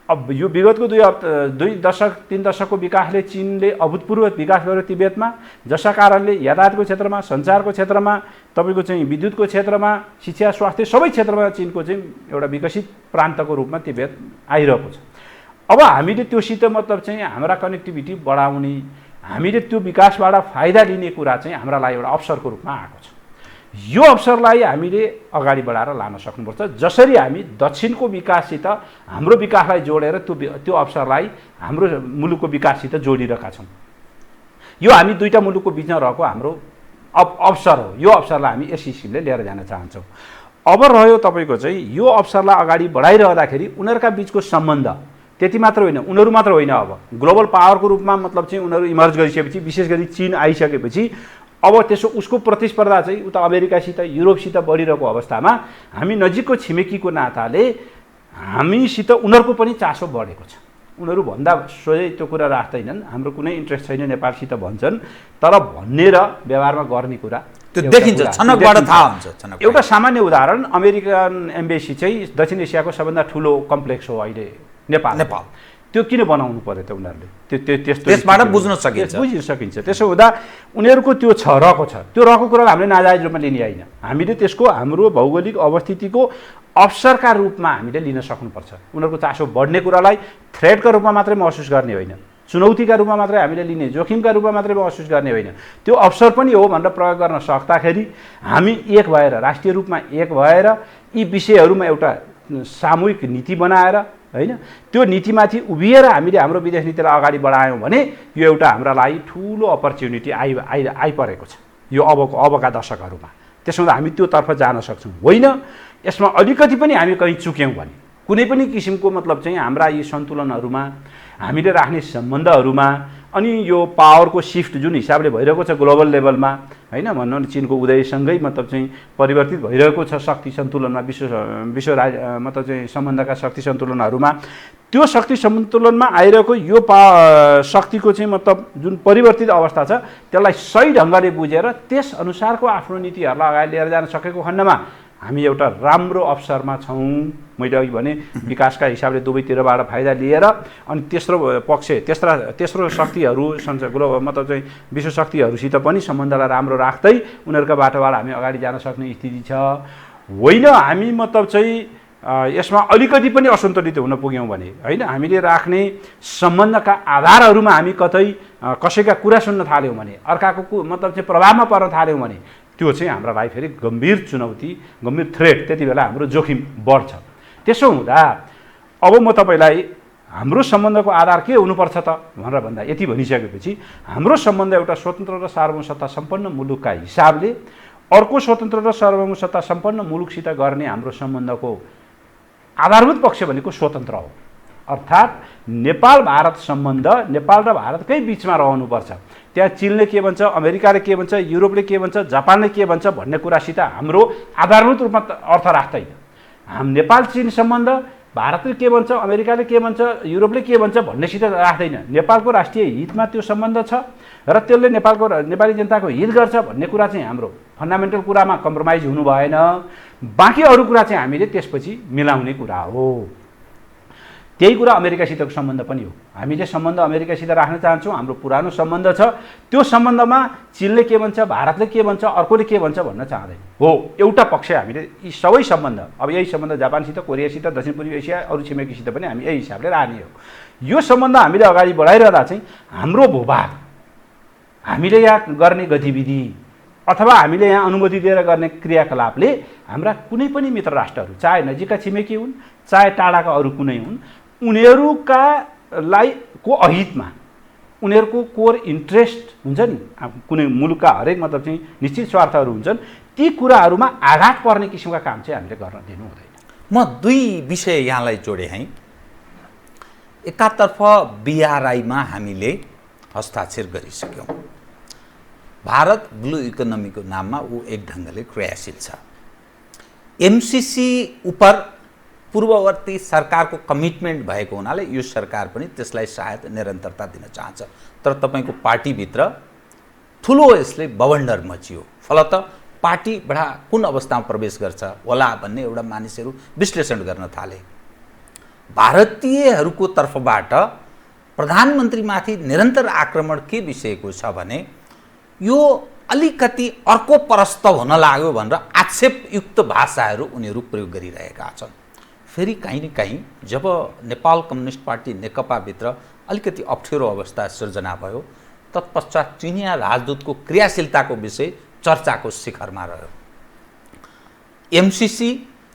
अब यो विगतको 2 दशक 3 दशकको विकासले चीनले अभूतपूर्व विकास गर्यो तिब्बतमा, जसका कारणले यातायातको क्षेत्रमा, सञ्चारको क्षेत्रमा, तपाईँको चाहिँ विद्युतको क्षेत्रमा, शिक्षा स्वास्थ्य सबै क्षेत्रमा चीनको चाहिँ एउटा विकसित प्रान्तको रूपमा तिब्बत आइरहेको छ। अब हामीले त्योसित मतलब चाहिँ हाम्रा कनेक्टिभिटी बढाउने, हामीले त्यो विकासबाट फाइदा लिने कुरा चाहिँ हाम्रा लागि एउटा अवसरको रूपमा आएको छ। यो अवसरलाई हामीले अगाडि बढाएर लान सक्नुपर्छ। जसरी हामी दक्षिणको विकाससित हाम्रो विकासलाई जोडेर त्यो अवसरलाई हाम्रो मुलुकको विकाससित जोडिरहेका छौँ। यो हामी दुईटा मुलुकको बिचमा रहेको हाम्रो अवसर हो। यो अवसरलाई हामी यस किसिमले लिएर जान चाहन्छौँ। अब रह्यो तपाईँको चाहिँ यो अवसरलाई अगाडि बढाइरहँदाखेरि उनीहरूका बिचको सम्बन्ध त्यति मात्र होइन, उनीहरू मात्र होइन, अब ग्लोबल पावरको रूपमा मतलब चाहिँ उनीहरू इमर्ज गरिसकेपछि, विशेष गरी चीन आइसकेपछि अब त्यसो उसको प्रतिस्पर्धा चाहिँ उता अमेरिकासित युरोपसित बढिरहेको अवस्थामा हामी नजिकको छिमेकीको नाताले हामीसित उनीहरूको पनि चासो बढेको छ। उनीहरू भन्दा सोझै त्यो कुरा राख्दैनन्, हाम्रो कुनै इन्ट्रेस्ट छैन नेपालसित भन्छन्, तर भन्ने र व्यवहारमा गर्ने कुरा त्यो देखिन्छ, छनकबाट थाहा हुन्छ। एउटा सामान्य उदाहरण, अमेरिकन एम्बेसी चाहिँ दक्षिण एसियाको सबभन्दा ठुलो कम्प्लेक्स हो अहिले नेपाल। त्यो किन बनाउनु पर्यो त उनीहरूले? त्यसबाट बुझ्न सकिन्छ। त्यसो हुँदा उनीहरूको त्यो रहेको छ, त्यो रहेको कुरालाई हामीले नाजायज रूपमा लिने होइन। हामीले त्यसको हाम्रो भौगोलिक अवस्थितिको अवसरका रूपमा हामीले लिन सक्नुपर्छ। उनीहरूको चासो बढ्ने कुरालाई थ्रेटका रूपमा मात्रै महसुस गर्ने होइन, चुनौतीका रूपमा मात्रै हामीले लिने, जोखिमका रूपमा मात्रै महसुस गर्ने होइन, त्यो अवसर पनि हो भनेर प्रयोग गर्न सक्दाखेरि हामी एक भएर, राष्ट्रिय रूपमा एक भएर यी विषयहरूमा एउटा सामूहिक नीति बनाएर होइन, त्यो नीतिमाथि उभिएर हामीले हाम्रो विदेश नीतिलाई अगाडि बढायौँ भने यो एउटा हाम्रा लागि ठुलो अपर्च्युनिटी आइपरेको छ यो अबका दशकहरूमा। त्यसो हुँदा हामी त्योतर्फ जान सक्छौँ। होइन, यसमा अलिकति पनि हामी कहीँ चुक्यौँ भने कुनै पनि किसिमको मतलब चाहिँ हाम्रा यी सन्तुलनहरूमा, हामीले राख्ने सम्बन्धहरूमा, अनि यो पावरको सिफ्ट जुन हिसाबले भइरहेको छ ग्लोबल लेभलमा होइन, भनौँ न चीनको उदयसँगै मतलब चाहिँ परिवर्तित भइरहेको छ शक्ति सन्तुलनमा, विश्व मतलब चाहिँ सम्बन्धका शक्ति सन्तुलनहरूमा, त्यो शक्ति सन्तुलनमा आइरहेको यो शक्तिको चाहिँ मतलब जुन परिवर्तित अवस्था छ त्यसलाई सही ढङ्गले बुझेर त्यस अनुसारको आफ्नो नीतिहरूलाई अगाडि लिएर जान सकेको खण्डमा हामी एउटा राम्रो अवसरमा छौँ। मैले अघि भने विकासका हिसाबले दुवैतिरबाट फाइदा लिएर अनि तेस्रो शक्तिहरू मतलब चाहिँ विश्व शक्तिहरूसित पनि सम्बन्धलाई राम्रो राख्दै उनीहरूका बाटोबाट हामी अगाडि जान सक्ने स्थिति छ। होइन, हामी मतलब चाहिँ यसमा अलिकति पनि असन्तुलित हुन पुग्यौँ भने होइन, हामीले राख्ने सम्बन्धका आधारहरूमा हामी कतै कसैका कुरा सुन्न थाल्यौँ भने, अर्काको मतलब चाहिँ प्रभावमा पर्न थाल्यौँ भने त्यो चाहिँ हाम्रा लागि फेरि गम्भीर चुनौती, गम्भीर थ्रेट, त्यति बेला हाम्रो जोखिम बढ्छ। त्यसो हुँदा अब म तपाईँलाई हाम्रो सम्बन्धको आधार के हुनुपर्छ त भनेर भन्दा यति भनिसकेपछि हाम्रो सम्बन्ध एउटा स्वतन्त्र र सार्वभौम सत्ता सम्पन्न मुलुकका हिसाबले अर्को स्वतन्त्र र सार्वभौम सत्ता सम्पन्न मुलुकसित गर्ने हाम्रो सम्बन्धको आधारभूत पक्ष भनेको स्वतन्त्र हो। अर्थात् नेपाल भारत सम्बन्ध नेपाल र भारतकै बिचमा रहनुपर्छ। त्यहाँ चीनले के भन्छ, अमेरिकाले के भन्छ, युरोपले के भन्छ, जापानले के भन्छ भन्ने कुरासित हाम्रो आधारभूत रूपमा अर्थ राख्दैन। नेपाल चीन सम्बन्ध भारतले के भन्छ, अमेरिकाले के भन्छ, युरोपले के भन्छ भन्नेसित राख्दैन। नेपालको राष्ट्रिय हितमा त्यो सम्बन्ध छ र त्यसले नेपाली जनताको हित गर्छ भन्ने कुरा चाहिँ हाम्रो फन्डामेन्टल कुरामा कम्प्रोमाइज हुनु भएन। बाँकी अरू कुरा चाहिँ हामीले त्यसपछि मिलाउने कुरा हो। त्यही कुरा अमेरिकासितको सम्बन्ध पनि हो। हामीले सम्बन्ध अमेरिकासित राख्न चाहन्छौँ, हाम्रो पुरानो सम्बन्ध छ। त्यो सम्बन्धमा चीनले के भन्छ, भारतले के भन्छ, अर्कोले के भन्छ भन्न चाहँदैन हो। एउटा पक्ष हामीले यी सबै सम्बन्ध, अब यही सम्बन्ध जापानसित, कोरियासित, दक्षिण पूर्वी एसिया, अरू छिमेकीसित पनि हामी यही हिसाबले राख्ने हो। यो सम्बन्ध हामीले अगाडि बढाइरहँदा चाहिँ हाम्रो भूभाग, हामीले यहाँ गर्ने गतिविधि अथवा हामीले यहाँ अनुमति दिएर गर्ने क्रियाकलापले हाम्रा कुनै पनि मित्र राष्ट्रहरू, चाहे नजिकका छिमेकी हुन्, चाहे टाढाका अरू कुनै हुन्, उनीहरूलाई को अहितमा, उनीहरूको कोर इन्ट्रेस्ट हुन्छ नि, कुनै मुलुकका हरेक मतलब चाहिँ निश्चित स्वार्थहरू हुन्छन्, ती कुराहरूमा आघात पर्ने किसिमका काम चाहिँ हामीले गर्न दिनु हुँदैन। म दुई विषय यहाँलाई जोडेँ है। एकातर्फ BRI-मा हामीले हस्ताक्षर गरिसक्यौँ। भारत ब्लू इकोनोमीको नाममा ऊ एक ढङ्गले क्रियाशील छ। MCC उपर पूर्ववर्ती सरकारको कमिटमेन्ट भएको हुनाले यो सरकार पनि त्यसलाई सायद निरन्तरता दिन चाहन्छ। तर तपाईँको पार्टीभित्र ठुलो यसले बवण्डर मचियो। फलत पार्टी बडा कुन अवस्थामा प्रवेश गर्छ होला भन्ने एउटा मानिसहरू विश्लेषण गर्न थाले। भारतीयहरूको तर्फबाट प्रधानमन्त्रीमाथि निरन्तर आक्रमण के विषयको छ भने यो अलिकति अर्को परस्त हुन लाग्यो भनेर आक्षेपयुक्त भाषाहरू उनीहरू प्रयोग गरिरहेका छन्। फेरि काहीँ न काहीँ जब नेपाल कम्युनिस्ट पार्टी नेकपाभित्र अलिकति अप्ठ्यारो अवस्था सिर्जना भयो, तत्पश्चात चिनिया राजदूतको क्रियाशीलताको विषय चर्चाको शिखरमा रह्यो। MCC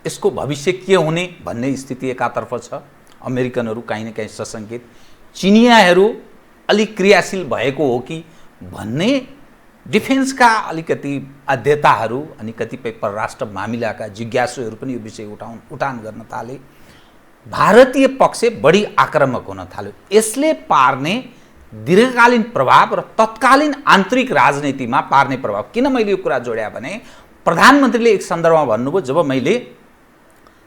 यसको भविष्य के हुने भन्ने स्थिति एकातर्फ छ। अमेरिकनहरू काहीँ न काहीँ सशङ्कित, चिनियाहरू अलिक क्रियाशील भएको हो कि भन्ने डिफेन्सका अलिकति अध्येताहरू अनि कतिपय परराष्ट्र मामिलाका जिज्ञासुहरू पनि यो विषय उठान गर्न थाले। भारतीय पक्ष बढी आक्रामक हुन थाल्यो। यसले पार्ने दीर्घकालीन प्रभाव र तत्कालीन आन्तरिक राजनीतिमा पार्ने प्रभाव, किन मैले यो कुरा जोड्या भने प्रधानमन्त्रीले एक सन्दर्भमा भन्नुभयो, जब मैले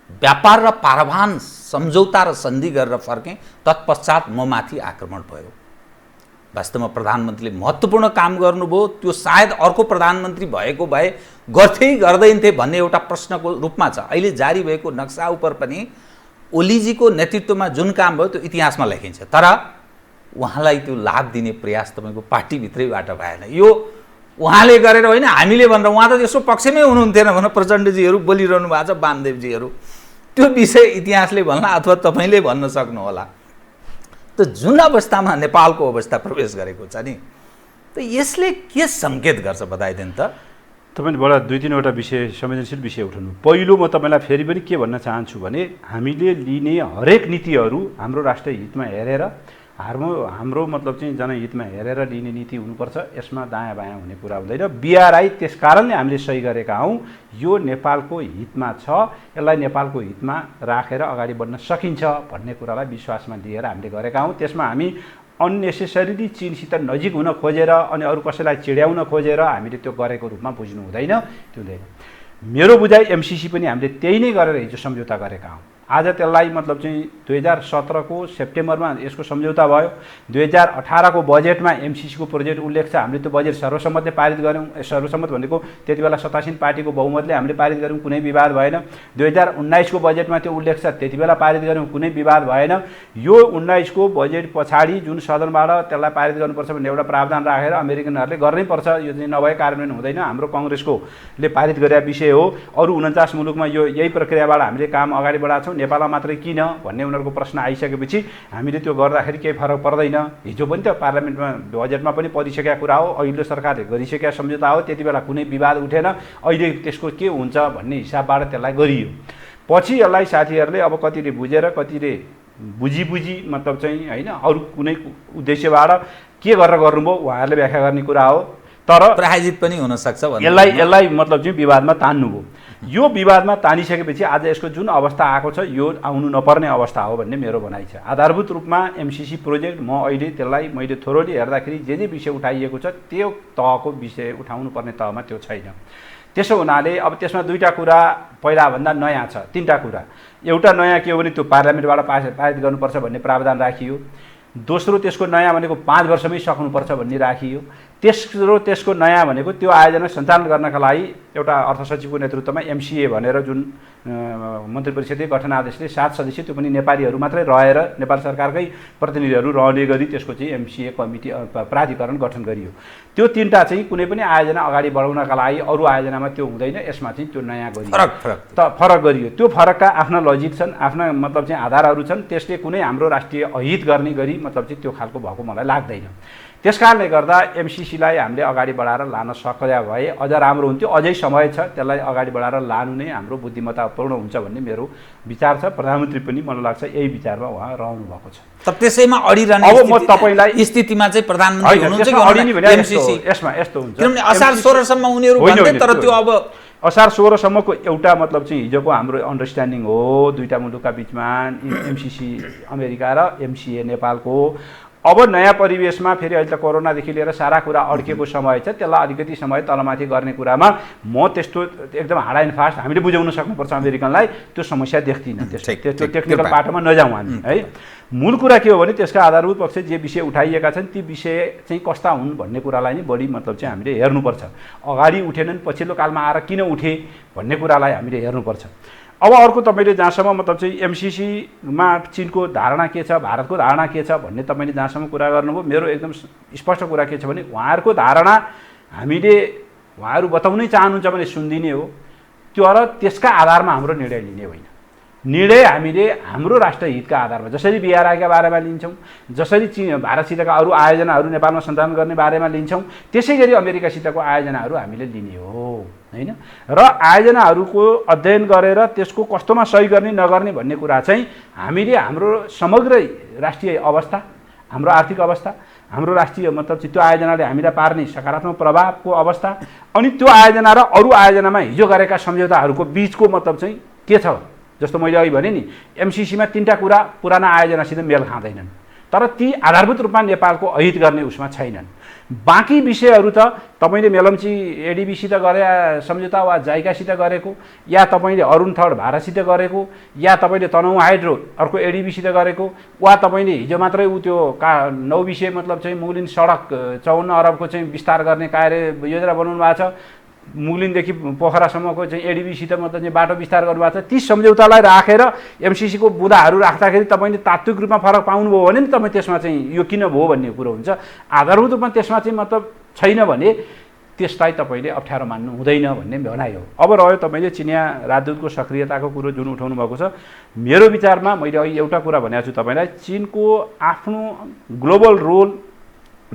व्यापार र पारावान सम्झौता र सन्धि गरेर फर्केँ तत्पश्चात म माथि आक्रमण भयो। वास्तवमा प्रधानमन्त्रीले महत्त्वपूर्ण काम गर्नुभयो, त्यो सायद अर्को प्रधानमन्त्री भएको भए गर्थे गर्दैनथे भन्ने एउटा प्रश्नको रूपमा छ। अहिले जारी भएको नक्सा उपर पनि ओलीजीको नेतृत्वमा जुन काम भयो त्यो इतिहासमा लेखिन्छ, तर उहाँलाई त्यो लाभ दिने प्रयास तपाईँको पार्टीभित्रैबाट भएन। यो उहाँले गरेर होइन, हामीले भनेर, उहाँ त यसो पक्षमै हुनुहुन्थेन भनेर प्रचण्डजीहरू बोलिरहनु भएको छ, वामदेवजीहरू। त्यो विषय इतिहासले भन्ला अथवा तपाईँले भन्न सक्नुहोला। त जुन अवस्थामा नेपालको अवस्था प्रवेश गरेको छ नि, त यसले के सङ्केत गर्छ बताइदिनु त। तपाईँले बडा दुई तिनवटा विषय, संवेदनशील विषय उठाउनु। पहिलो म तपाईँलाई फेरि पनि के भन्न चाहन्छु भने हामीले लिने हरेक नीतिहरू हाम्रो राष्ट्रिय हितमा हेरेर, हाम्रो मतलब चाहिँ जनहितमा हेरेर लिने नीति हुनुपर्छ। यसमा दायाँ बायाँ हुने कुरा हुँदैन। BRI त्यस कारणले हामीले सही गरेका हौँ, यो नेपालको हितमा छ, यसलाई नेपालको हितमा राखेर अगाडि बढ्न सकिन्छ भन्ने कुरालाई विश्वासमा लिएर हामीले गरेका हौँ। त्यसमा हामी अननेसेसरीली चीनसित नजिक हुन खोजेर अनि अरू कसैलाई चिड्याउन खोजेर हामीले त्यो गरेको रूपमा बुझ्नु हुँदैन, त्यो हुँदैन। मेरो बुझाइ MCC पनि हामीले त्यही नै गरेर हिजो सम्झौता गरेका हौँ। आज त्यसलाई मतलब चाहिँ 2017 को सेप्टेम्बरमा यसको सम्झौता भयो। 2018 को बजेटमा MCC को प्रोजेक्ट उल्लेख छ। हामीले त्यो बजेट सर्वसम्मतले पारित गऱ्यौँ। सर्वसम्मत भनेको त्यति बेला सत्तासीन पार्टीको बहुमतले हामीले पारित गऱ्यौँ, कुनै विवाद भएन। 2019 को बजेटमा त्यो उल्लेख छ, त्यति बेला पारित गऱ्यौँ, कुनै विवाद भएन। यो 19 को बजेट पछाडि जुन सदनबाट त्यसलाई पारित गर्नुपर्छ भन्ने एउटा प्रावधान राखेर अमेरिकनहरूले गर्नै पर्छ, यो चाहिँ नभए कार्यान्वयन हुँदैन। हाम्रो कङ्ग्रेसकोले पारित गरेका विषय हो। अरू 49 मुलुकमा यो यही प्रक्रियाबाट हामीले काम अगाडि बढाएको छौँ। नेपालमा मात्रै किन भन्ने उनीहरूको प्रश्न आइसकेपछि हामीले त्यो गर्दाखेरि केही फरक पर्दैन। हिजो पनि त पार्लियामेन्टमा बजेटमा पनि परिसकेका कुरा हो, अघिल्लो सरकारले गरिसकेका सम्झौता हो। त्यति बेला कुनै विवाद उठेन। अहिले त्यसको के हुन्छ भन्ने हिसाबबाट त्यसलाई गरियो। पछि यसलाई साथीहरूले अब कतिले बुझेर कतिले बुझी मतलब चाहिँ होइन अरू कुनै उद्देश्यबाट के गरेर गर्नुभयो उहाँहरूले व्याख्या गर्ने कुरा हो। तर प्रायोजित पनि हुनसक्छ भन्ने यसलाई मतलब चाहिँ विवादमा तान्नुभयो। यो विवादमा तानिसकेपछि आज यसको जुन अवस्था आएको छ यो आउनु नपर्ने अवस्था हो भन्ने मेरो भनाइ छ। आधारभूत रूपमा MCC प्रोजेक्ट म अहिले त्यसलाई मैले थोरोली हेर्दाखेरि जे विषय उठाइएको छ त्यो तहको विषय उठाउनु पर्ने तहमा त्यो छैन। त्यसो हुनाले अब त्यसमा दुईटा कुरा पहिलाभन्दा नयाँ छ, तीनटा कुरा। एउटा नयाँ के हो भने त्यो पार्लियामेन्टबाट पारित गर्नुपर्छ भन्ने प्रावधान राखियो। दोस्रो त्यसको नयाँ भनेको 5 वर्षमै सक्नुपर्छ भन्ने राखियो। तेस्रो त्यसको नयाँ भनेको त्यो आयोजना सञ्चालन गर्नका लागि एउटा अर्थ सचिवको नेतृत्वमा एमसिए भनेर जुन मन्त्री परिषदीय गठन आदेशले 7 सदस्य त्यो पनि नेपालीहरू मात्रै रहेर नेपाल सरकारकै प्रतिनिधिहरू रहने गरी त्यसको चाहिँ एमसिए कमिटी प्राधिकरण गठन गरियो। त्यो तीनटा चाहिँ कुनै पनि आयोजना अगाडि बढाउनका लागि अरू आयोजनामा त्यो हुँदैन, यसमा चाहिँ त्यो नयाँ गरियो, फरक गरियो। त्यो फरकका आफ्ना लजिक छन्, आफ्ना मतलब चाहिँ आधारहरू छन्। त्यसले कुनै हाम्रो राष्ट्रिय अहित गर्ने गरी मतलब चाहिँ त्यो खालको भएको मलाई लाग्दैन। त्यसकारणले गर्दा एमसिसीलाई हामीले अगाडि बढाएर लान सक्या भए अझ राम्रो हुन्थ्यो। अझै समय छ, त्यसलाई अगाडि बढाएर लानु नै हाम्रो बुद्धिमत्तापूर्ण हुन्छ भन्ने मेरो विचार छ। प्रधानमन्त्री पनि मलाई लाग्छ यही विचारमा उहाँ रहनु भएको छ। त त्यसैमा अडिरहने अब म तपाईलाई स्थितिमा चाहिँ प्रधानमन्त्री हुनुहुन्छ कि अडिने भने एमसिसी यसमा यस्तो हुन्छ, किनभने असार 16 सम्म उनीहरू भन्थे, तर त्यो अब असार 16 सम्मको एउटा मतलब चाहिँ हिजोको हाम्रो अन्डरस्ट्यान्डिङ हो दुईटा मुलुकका बिचमा, एमसिसी अमेरिका र एमसिए नेपालको। अब नयाँ परिवेशमा फेरि अहिले त कोरोनादेखि लिएर सारा कुरा अड्केको समय छ, त्यसलाई अलिकति समय तलमाथि गर्ने कुरामा म त्यस्तो एकदम हार्ड एन्ड फास्ट हामीले बुझाउन सक्नुपर्छ अमेरिकनलाई, त्यो समस्या देख्दिनँ। त्यो टेक्निकल पाटोमा नजाउँ हामी है। मूल कुरा के हो भने त्यसका आधारभूत पक्ष जे विषय उठाइएका छन् ती विषय चाहिँ कस्ता हुन् भन्ने कुरालाई नै बढी मतलब चाहिँ हामीले हेर्नुपर्छ। अगाडि उठेनन्, पछिल्लो कालमा आएर किन उठे भन्ने कुरालाई हामीले हेर्नुपर्छ। अब अर्को तपाईँले जहाँसम्म मतलब चाहिँ एमसिसीमा चिनको धारणा के छ, भारतको धारणा के छ भन्ने तपाईँले जहाँसम्म कुरा गर्नुभयो, मेरो एकदम स्पष्ट कुरा के छ भने उहाँहरूको धारणा हामीले उहाँहरू बताउनै चाहनुहुन्छ भने सुनिदिने हो, तर त्यसका आधारमा हाम्रो निर्णय लिने होइन। निर्णय हामीले हाम्रो राष्ट्रिय हितका आधारमा जसरी बिआरआईका बारेमा लिन्छौँ, जसरी भारतसितका अरू आयोजनाहरू नेपालमा सञ्चालन गर्ने बारेमा लिन्छौँ, त्यसै गरी अमेरिकासितको आयोजनाहरू हामीले लिने हो हैन। र आयोजनाहरूको अध्ययन गरेर त्यसको कस्तोमा सही गर्ने नगर्ने भन्ने कुरा चाहिँ हामीले हाम्रो समग्र राष्ट्रिय अवस्था, हाम्रो आर्थिक अवस्था, हाम्रो राष्ट्रिय मतलब चाहिँ त्यो आयोजनाले हामीलाई पार्ने सकारात्मक प्रभावको अवस्था, अनि त्यो आयोजना र अरू आयोजनामा हिजो गरेका सम्झौताहरूको बिचको मतलब चाहिँ के छ। जस्तो मैले अघि भने नि एमसिसीमा 3टा कुरा पुराना आयोजनासित मेल खाँदैनन्, तर ती आधारभूत रूपमा नेपालको अहित गर्ने उसमा छैनन्। बाँकी विषयहरू त तपाईँले मेलम्ची एडिबीसित गरे सम्झौता वा जाइकासित गरेको, या तपाईँले अरुण थर्ड भारतसित गरेको, या तपाईँले तनहुँ हाइड्रो अर्को एडिबीसित गरेको, वा तपाईँले हिजो मात्रै त्यो नौ विषय मतलब चाहिँ मुगलिन सडक 54 अरबको चाहिँ विस्तार गर्ने कार्य योजना बनाउनु भएको छ, मुगलिनदेखि पोखरासम्मको चाहिँ एडिबीसित मतलब चाहिँ बाटो विस्तार गर्नुभएको छ। ती सम्झौतालाई राखेर एमसिसीको बुँदाहरू राख्दाखेरि तपाईँले तात्विक रूपमा फरक पाउनुभयो भने नि तपाईँ त्यसमा चाहिँ यो किन भयो भन्ने कुरो हुन्छ। आधारभूत रूपमा त्यसमा चाहिँ मतलब छैन भने त्यसलाई तपाईँले अप्ठ्यारो मान्नु हुँदैन भन्ने भनाइ हो। अब रह्यो तपाईँले चिनिया राजदूतको सक्रियताको कुरो जुन उठाउनु भएको छ, मेरो विचारमा मैले अघि एउटा कुरा भनेको छु तपाईँलाई, चिनको आफ्नो ग्लोबल रोल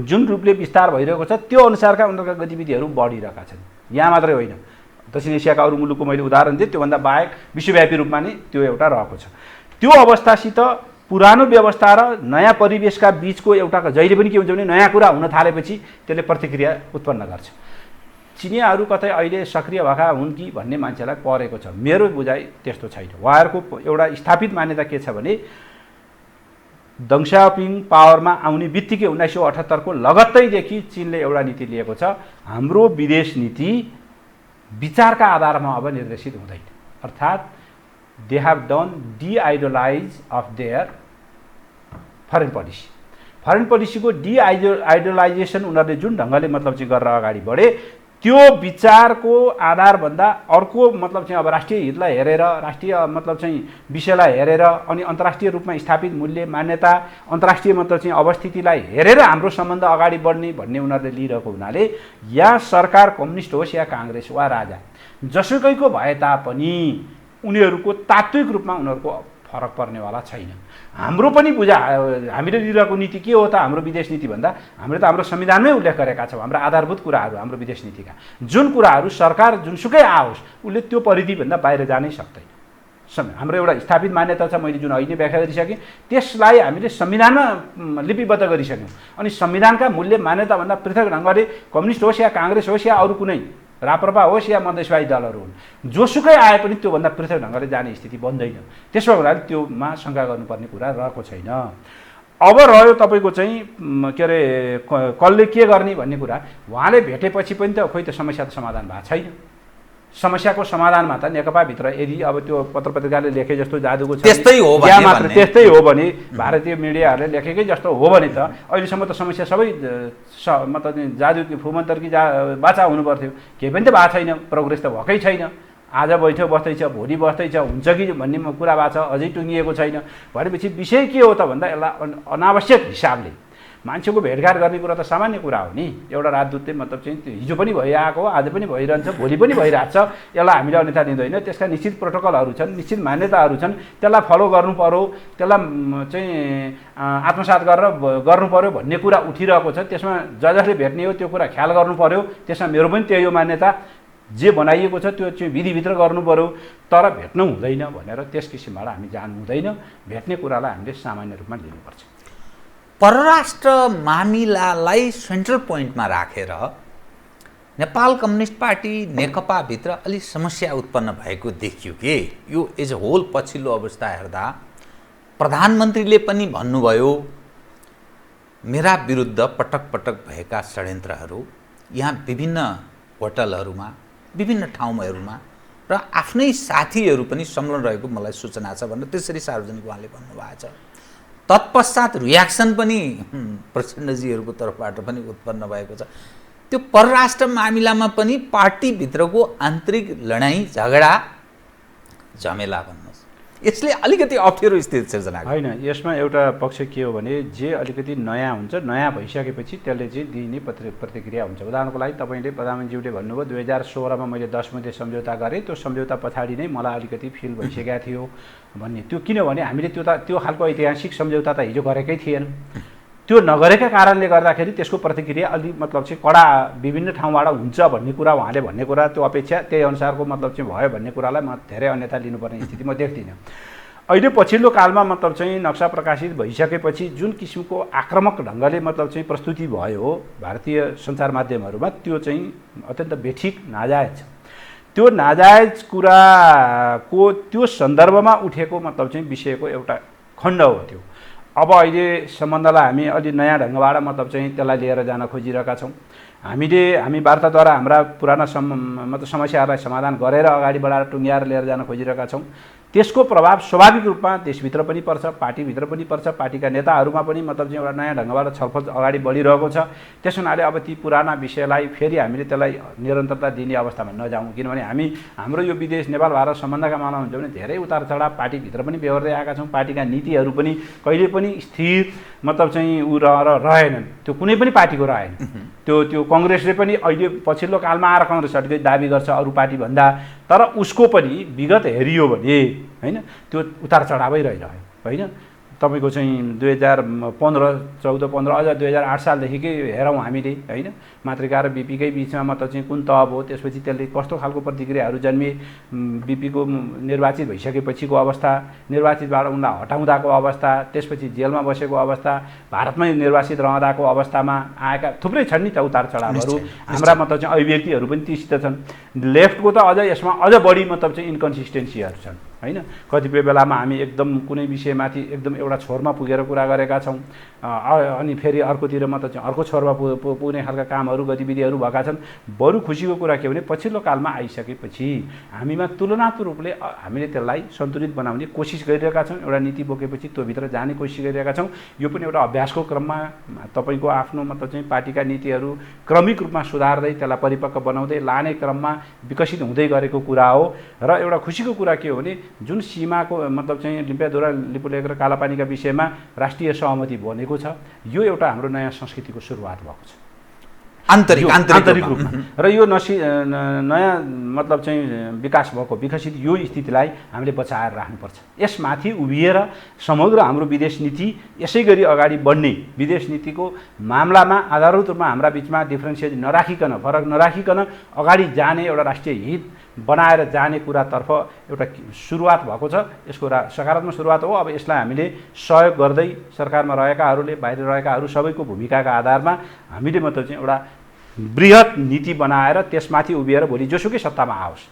जुन रूपले विस्तार भइरहेको छ त्यो अनुसारका उनीहरूका गतिविधिहरू बढिरहेका छन्। यहाँ मात्रै होइन, दक्षिण एसियाका अरू मुलुकको मैले उदाहरण दिएँ, त्योभन्दा बाहेक विश्वव्यापी रूपमा नै त्यो एउटा रहेको छ। त्यो अवस्थासित पुरानो व्यवस्था र नयाँ परिवेशका बिचको एउटा जहिले पनि के हुन्छ भने नयाँ कुरा हुन थालेपछि त्यसले प्रतिक्रिया उत्पन्न गर्छ। चिनियाहरू कतै अहिले सक्रिय भएका हुन् कि भन्ने मान्छेलाई परेको छ, मेरो बुझाइ त्यस्तो छैन। उहाँहरूको एउटा स्थापित मान्यता के छ भने दङ सियाओपिङ पावरमा आउने बित्तिकै 1978 को लगत्तैदेखि चीनले एउटा नीति लिएको छ, हाम्रो विदेश नीति विचारका आधारमा अब निर्देशित हुँदैन। अर्थात् they have done deideologise of their foreign policy. Foreign पोलिसीको डिआइडोलाइजेसन उनीहरूले जुन ढङ्गले मतलब चाहिँ गरेर अगाडि बढे, त्यो विचारको आधारभन्दा अर्को मतलब चाहिँ अब राष्ट्रिय हितलाई हेरेर, राष्ट्रिय मतलब चाहिँ विषयलाई हेरेर, अनि अन्तर्राष्ट्रिय रूपमा स्थापित मूल्य मान्यता, अन्तर्राष्ट्रिय मतलब चाहिँ अवस्थितिलाई हेरेर हाम्रो सम्बन्ध अगाडि बढ्ने भन्ने उनीहरूले लिइरहेको हुनाले या सरकार कम्युनिस्ट होस् या काङ्ग्रेस वा राजा जसुकैको भए तापनि उनीहरूको तात्विक रूपमा उनीहरूको फरक पर्नेवाला छैन। हाम्रो पनि हामीले लिइरहेको नीति के हो त, हाम्रो विदेश नीति भन्दा हामीले त हाम्रो संविधानमै उल्लेख गरेका छौँ हाम्रो आधारभूत कुराहरू, हाम्रो विदेश नीतिका जुन कुराहरू सरकार जुनसुकै आओस् उसले त्यो परिधिभन्दा बाहिर जानै सक्दैन। हाम्रो एउटा स्थापित मान्यता छ, मैले जुन अहिले व्याख्या गरिसकेँ, त्यसलाई हामीले संविधानमा लिपिबद्ध गरिसक्यौँ। अनि संविधानका मूल्य मान्यताभन्दा पृथक ढङ्गले कम्युनिस्ट होस् या काङ्ग्रेस होस् या अरू कुनै राप्रपा होस् या मधेसवादी दलहरू हुन्, जोसुकै आए पनि त्योभन्दा पृथक ढङ्गले जाने स्थिति बन्दैन। त्यसो हुनाले त्योमा शङ्का गर्नुपर्ने कुरा रहेको छैन। अब रह्यो तपाईँको चाहिँ के अरे कसले के गर्ने भन्ने कुरा, उहाँले भेटेपछि पनि त खोइ त समस्या त समाधान भएको छैन। समस्याको समाधानमा त नेकपाभित्र यदि अब त्यो पत्र पत्रिकाले लेखे जस्तो जादुको छ त्यस्तै हो भने या मात्र त्यस्तै हो भने भारतीय मिडियाहरूले लेखेकै जस्तो हो भने त अहिलेसम्म त समस्या सबै मतलब जादु फुमन्तरकी बाचा हुनुपर्थ्यो, केही पनि त भएको छैन, प्रोग्रेस त भएकै छैन। आज बैठो बस्दैछ, भोलि बस्दैछ, हुन्छ कि भन्ने कुरा भएको छ, अझै टुङ्गिएको छैन। भनेपछि विषय के हो त भन्दा यसलाई अनावश्यक हिसाबले मान्छेको भेटघाट गर्ने कुरा त सामान्य कुरा हो नि। एउटा राजदूतले मतलब चाहिँ हिजो पनि भइरहेको हो, आज पनि भइरहन्छ, भोलि पनि भइरहेछ, यसलाई हामीले अन्यथा दिँदैन। त्यसका निश्चित प्रोटोकलहरू छन्, निश्चित मान्यताहरू छन्, त्यसलाई फलो गर्नु पर्यो, त्यसलाई चाहिँ आत्मसात गरेर गर्नु पर्यो भन्ने कुरा उठिरहेको छ। त्यसमा जसले भेट्ने हो त्यो कुरा ख्याल गर्नु पर्यो। त्यसमा मेरो पनि त्यही हो मान्यता, जे बनाइएको छ त्यो चाहिँ विधिभित्र गर्नु पर्यो। तर भेट्नु हुँदैन भनेर त्यस किसिमबाट हामी जानु हुँदैन। भेट्ने कुरालाई हामीले सामान्य रूपमा लिनुपर्छ। परराष्ट्र मामिलालाई सेन्ट्रल पोइन्टमा राखेर नेपाल कम्युनिस्ट पार्टी नेकपाभित्र अलि समस्या उत्पन्न भएको देखियो कि यो एज अ होल पछिल्लो अवस्था हेर्दा प्रधानमन्त्रीले पनि भन्नुभयो मेरा विरुद्ध पटक पटक भएका षड्यन्त्रहरू यहाँ विभिन्न होटलहरूमा विभिन्न ठाउँहरूमा र आफ्नै साथीहरू पनि संलग्न रहेको मलाई सूचना छ भनेर त्यसरी सार्वजनिक उहाँले भन्नुभएको छ। तत्पश्चात रियाक्सन पनि प्रचण्डजीहरूको तर्फबाट पनि उत्पन्न भएको छ। त्यो परराष्ट्र मामिलामा पनि पार्टीभित्रको आन्तरिक लडाइँ झगडा झमेला भन्नुहोस्, यसले अलिकति अप्ठ्यारो स्थिति सिर्जना होइन। यसमा एउटा पक्ष के हो भने जे अलिकति नयाँ हुन्छ, नयाँ भइसकेपछि त्यसले चाहिँ दिने प्रतिक्रिया हुन्छ। उदाहरणको लागि तपाईँले प्रधानमन्त्रीज्यूले भन्नुभयो 2016मा मैले 10 मध्ये सम्झौता गरेँ, त्यो सम्झौता पछाडि नै मलाई अलिकति फिल भइसकेको थियो भन्ने। त्यो किनभने हामीले त्यो खालको ऐतिहासिक सम्झौता त हिजो गरेकै थिएन। त्यो नगरेका कारणले गर्दाखेरि त्यसको प्रतिक्रिया अलि मतलब चाहिँ कडा विभिन्न ठाउँबाट हुन्छ भन्ने कुरा उहाँले भन्ने कुरा त्यो अपेक्षा त्यही अनुसारको मतलब चाहिँ भयो भन्ने कुरालाई म धेरै अन्यथा लिनुपर्ने स्थिति म देख्दिनँ। अहिले पछिल्लो कालमा मतलब चाहिँ नक्सा प्रकाशित भइसकेपछि जुन किसिमको आक्रामक ढङ्गले मतलब चाहिँ प्रस्तुति भयो भारतीय सञ्चार माध्यमहरूमा त्यो चाहिँ अत्यन्त बेठिक नाजायज छ। त्यो नाजायज कुराको त्यो सन्दर्भमा उठेको मतलब चाहिँ विषयको एउटा खण्ड हो त्यो। अब अहिले सम्बन्धलाई हामी अलि नयाँ ढङ्गबाट मतलब चाहिँ त्यसलाई लिएर जान खोजिरहेका छौँ। हामी वार्ताद्वारा हाम्रा पुराना मतलब समस्याहरूलाई समाधान गरेर अगाडि बढाएर टुङ्ग्याएर लिएर जान खोजिरहेका छौँ। त्यसको प्रभाव स्वाभाविक रूपमा देशभित्र पनि पर्छ, पार्टीभित्र पनि पर्छ, पार्टीका नेताहरूमा पनि मतलब चाहिँ एउटा नयाँ ढङ्गबाट छलफल अगाडि बढिरहेको छ। त्यस हुनाले अब ती पुराना विषयलाई फेरि हामीले त्यसलाई निरन्तरता दिने अवस्थामा नजाउँ। किनभने हाम्रो यो विदेश नेपाल भारत सम्बन्धका मामला हुन्छ भने धेरै उतार चढाव पार्टीभित्र पनि बेहोर्दै आएका छौँ। पार्टीका नीतिहरू पनि कहिले पनि स्थिर मतलब चाहिँ रहेनन्, त्यो कुनै पनि पार्टीको रहेन। त्यो कङ्ग्रेसले पनि अहिले पछिल्लो कालमा आएर कङ्ग्रेस अलिकति दाबी गर्छ अरू पार्टीभन्दा, तर उसको पनि विगत हेरियो भने होइन त्यो उतार चढावै रहिरह्यो होइन। तपाईँको चाहिँ 2015 अझ 2008 सालदेखिकै हेरौँ हामीले होइन, मातृका र बिपीकै बिचमा मतलब चाहिँ कुन तब हो, त्यसपछि त्यसले कस्तो खालको प्रतिक्रियाहरू जन्मिए, बिपीको निर्वाचित भइसकेपछिको अवस्था, निर्वाचितबाट उनलाई हटाउँदाको अवस्था, त्यसपछि जेलमा बसेको अवस्था, भारतमै निर्वाचित रहँदाको अवस्थामा आएका थुप्रै छन् नि त उतार चढावहरू। हाम्रा मतलब चाहिँ अभिव्यक्तिहरू पनि तीसित छन्। लेफ्टको त अझ यसमा अझ बढी मतलब चाहिँ इन्कन्सिस्टेन्सीहरू छन् होइन। कतिपय बेलामा हामी एकदम कुनै विषयमाथि एकदम एउटा छोरमा पुगेर कुरा गरेका छौँ, अनि फेरि अर्कोतिर मतलब चाहिँ अर्को छोरमा पुग्ने खालका कामहरू गतिविधिहरू भएका छन्। बरु खुसीको कुरा के भने पछिल्लो कालमा आइसकेपछि हामीमा तुलनात्मक रूपले हामीले त्यसलाई सन्तुलित बनाउने कोसिस गरिरहेका छौँ। एउटा नीति बोकेपछि त्योभित्र जाने कोसिस गरिरहेका छौँ। यो पनि एउटा अभ्यासको क्रममा तपाईँको आफ्नो मतलब चाहिँ पार्टीका नीतिहरू क्रमिक रूपमा सुधार्दै त्यसलाई परिपक्व बनाउँदै लाने क्रममा विकसित हुँदै गरेको कुरा हो। र एउटा खुसीको कुरा के हो भने जुन सीमाको मतलब चाहिँ लिम्पियाधुरा लिपुलेख र कालापानीका विषयमा राष्ट्रिय सहमति बनेको छ, यो एउटा हाम्रो नयाँ संस्कृतिको सुरुवात भएको छ आन्तरिक रूपमा। र यो नयाँ मतलब चाहिँ विकास भएको विकसित यो स्थितिलाई हामीले बचाएर राख्नुपर्छ। यसमाथि उभिएर समग्र हाम्रो विदेश नीति यसै गरी अगाडि बढ्ने, विदेश नीतिको मामलामा आधारभूत रूपमा हाम्रा बिचमा डिफ्रेन्सिएट नराखिकन, फरक नराखिकन अगाडि जाने एउटा राष्ट्रिय हित बनाएर जाने कुरातर्फ एउटा सुरुवात भएको छ। यसको सकारात्मक सुरुवात हो। अब यसलाई हामीले सहयोग गर्दै सरकारमा रहेकाहरूले, बाहिर रहेकाहरू सबैको भूमिकाका आधारमा हामीले मतलब चाहिँ एउटा बृहत नीति बनाएर त्यसमाथि उभिएर भोलि जोसुकै सत्तामा आओस्,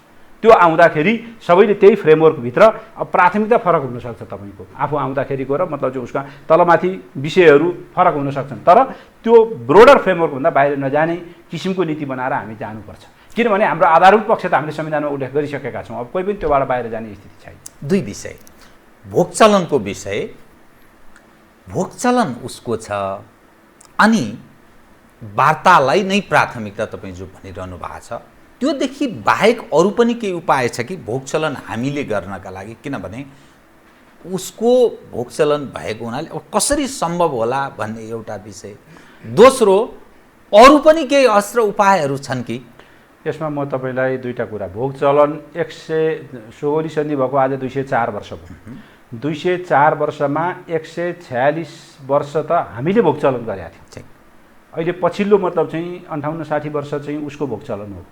त्यो आउँदाखेरि सबैले त्यही फ्रेमवर्कभित्र अब प्राथमिकता फरक हुनसक्छ। तपाईँको आफू आउँदाखेरिको र मतलब चाहिँ उसका तलमाथि विषयहरू फरक हुन सक्छन्, तर त्यो ब्रोडर फ्रेमवर्कभन्दा बाहिर नजाने किसिमको नीति बनाएर हामी जानुपर्छ। किनभने हाम्रो आधारभूत पक्ष त हामीले संविधानमा उल्लेख गरिसकेका छौँ। अब कोही पनि त्योबाट बाहिर जाने स्थिति छैन। दुई विषय, भोगचलनको विषय, भोगचलन उसको छ अनि वार्तालाई नै प्राथमिकता तपाईँ जो भनिरहनु भएको छ, त्योदेखि बाहेक अरू पनि केही उपाय छ कि भोगचलन हामीले गर्नका लागि? किनभने उसको भोगचलन भएको हुनाले अब कसरी सम्भव होला भन्ने एउटा विषय। दोस्रो, अरू पनि केही अस्त्र उपायहरू छन् कि? यसमा म तपाईँलाई दुईवटा कुरा, भोगचलन 116 सन्धि भएको आज 204 वर्ष भयो। 204 वर्षमा 146 वर्ष त हामीले भोगचलन गरेका थियौँ। अहिले पछिल्लो मतलब चाहिँ 58-60 वर्ष चाहिँ उसको भोगचलन हो।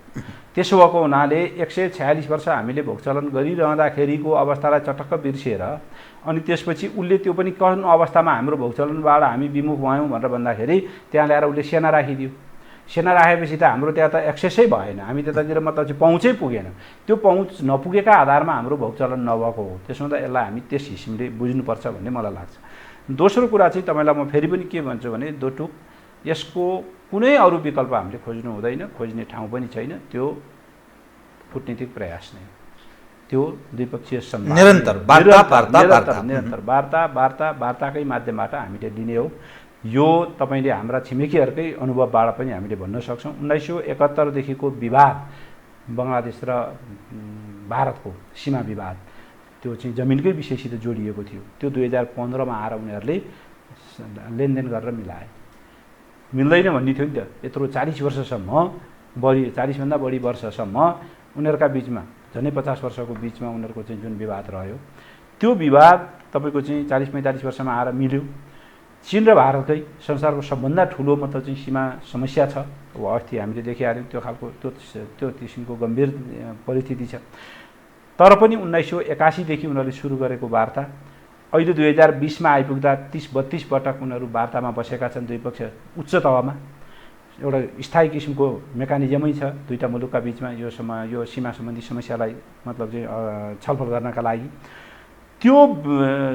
त्यसो भएको हुनाले 146 वर्ष हामीले भोगचलन गरिरहँदाखेरिको अवस्थालाई चटक्क बिर्सिएर अनि त्यसपछि उसले त्यो पनि कुन अवस्थामा हाम्रो भोगचलनबाट हामी विमुख भयौँ भनेर भन्दाखेरि त्यहाँ ल्याएर उसले सेना राखिदियो। सेना राखेपछि त हाम्रो त्यहाँ त एक्सेसै भएन, हामी त्यतातिर मतलब चाहिँ पहुँचै पुगेन। त्यो पहुँच नपुगेका आधारमा हाम्रो भोगचलन नभएको हो। त्यसमा त यसलाई हामी त्यस किसिमले बुझ्नुपर्छ भन्ने मलाई लाग्छ। दोस्रो कुरा चाहिँ तपाईँलाई म फेरि पनि के भन्छु भने, दोटुक यसको कुनै अरू विकल्प हामीले खोज्नु हुँदैन, खोज्ने ठाउँ पनि छैन। त्यो कूटनीतिक प्रयास नै, त्यो द्विपक्षीय सम्वाद, निरन्तर वार्ताकै माध्यमबाट हामीले लिने हो। यो तपाईँले हाम्रा छिमेकीहरूकै अनुभवबाट पनि हामीले भन्न सक्छौँ। 1971 देखिको विवाद, बङ्गलादेश र भारतको सीमा विवाद, त्यो चाहिँ जमिनकै विषयसित जोडिएको थियो। त्यो 2015 मा आएर उनीहरूले लेनदेन गरेर मिलाए। मिल्दैन भन्ने थियो नि त। यत्रो 40 वर्षसम्म, बढी 40 भन्दा बढी वर्षसम्म उनीहरूका बिचमा, झन्डै 50 वर्षको बिचमा उनीहरूको चाहिँ जुन विवाद रह्यो, त्यो विवाद तपाईँको चाहिँ 40-45 वर्षमा आएर मिल्यो। चीन र भारतकै संसारको सबभन्दा ठुलो मतलब चाहिँ सीमा समस्या छ। अब अस्ति हामीले देखिहाल्यौँ त्यो खालको त्यो किसिमको गम्भीर परिस्थिति छ। तर पनि 1981 देखि उनीहरूले सुरु गरेको वार्ता अहिले 2020 मा आइपुग्दा 30-32 पटक उनीहरू वार्तामा बसेका छन्। द्विपक्ष उच्च तहमा एउटा स्थायी किसिमको मेकानिजमै छ दुईटा मुलुकका बिचमा यो सीमा सम्बन्धी समस्यालाई मतलब चाहिँ छलफल गर्नका लागि। त्यो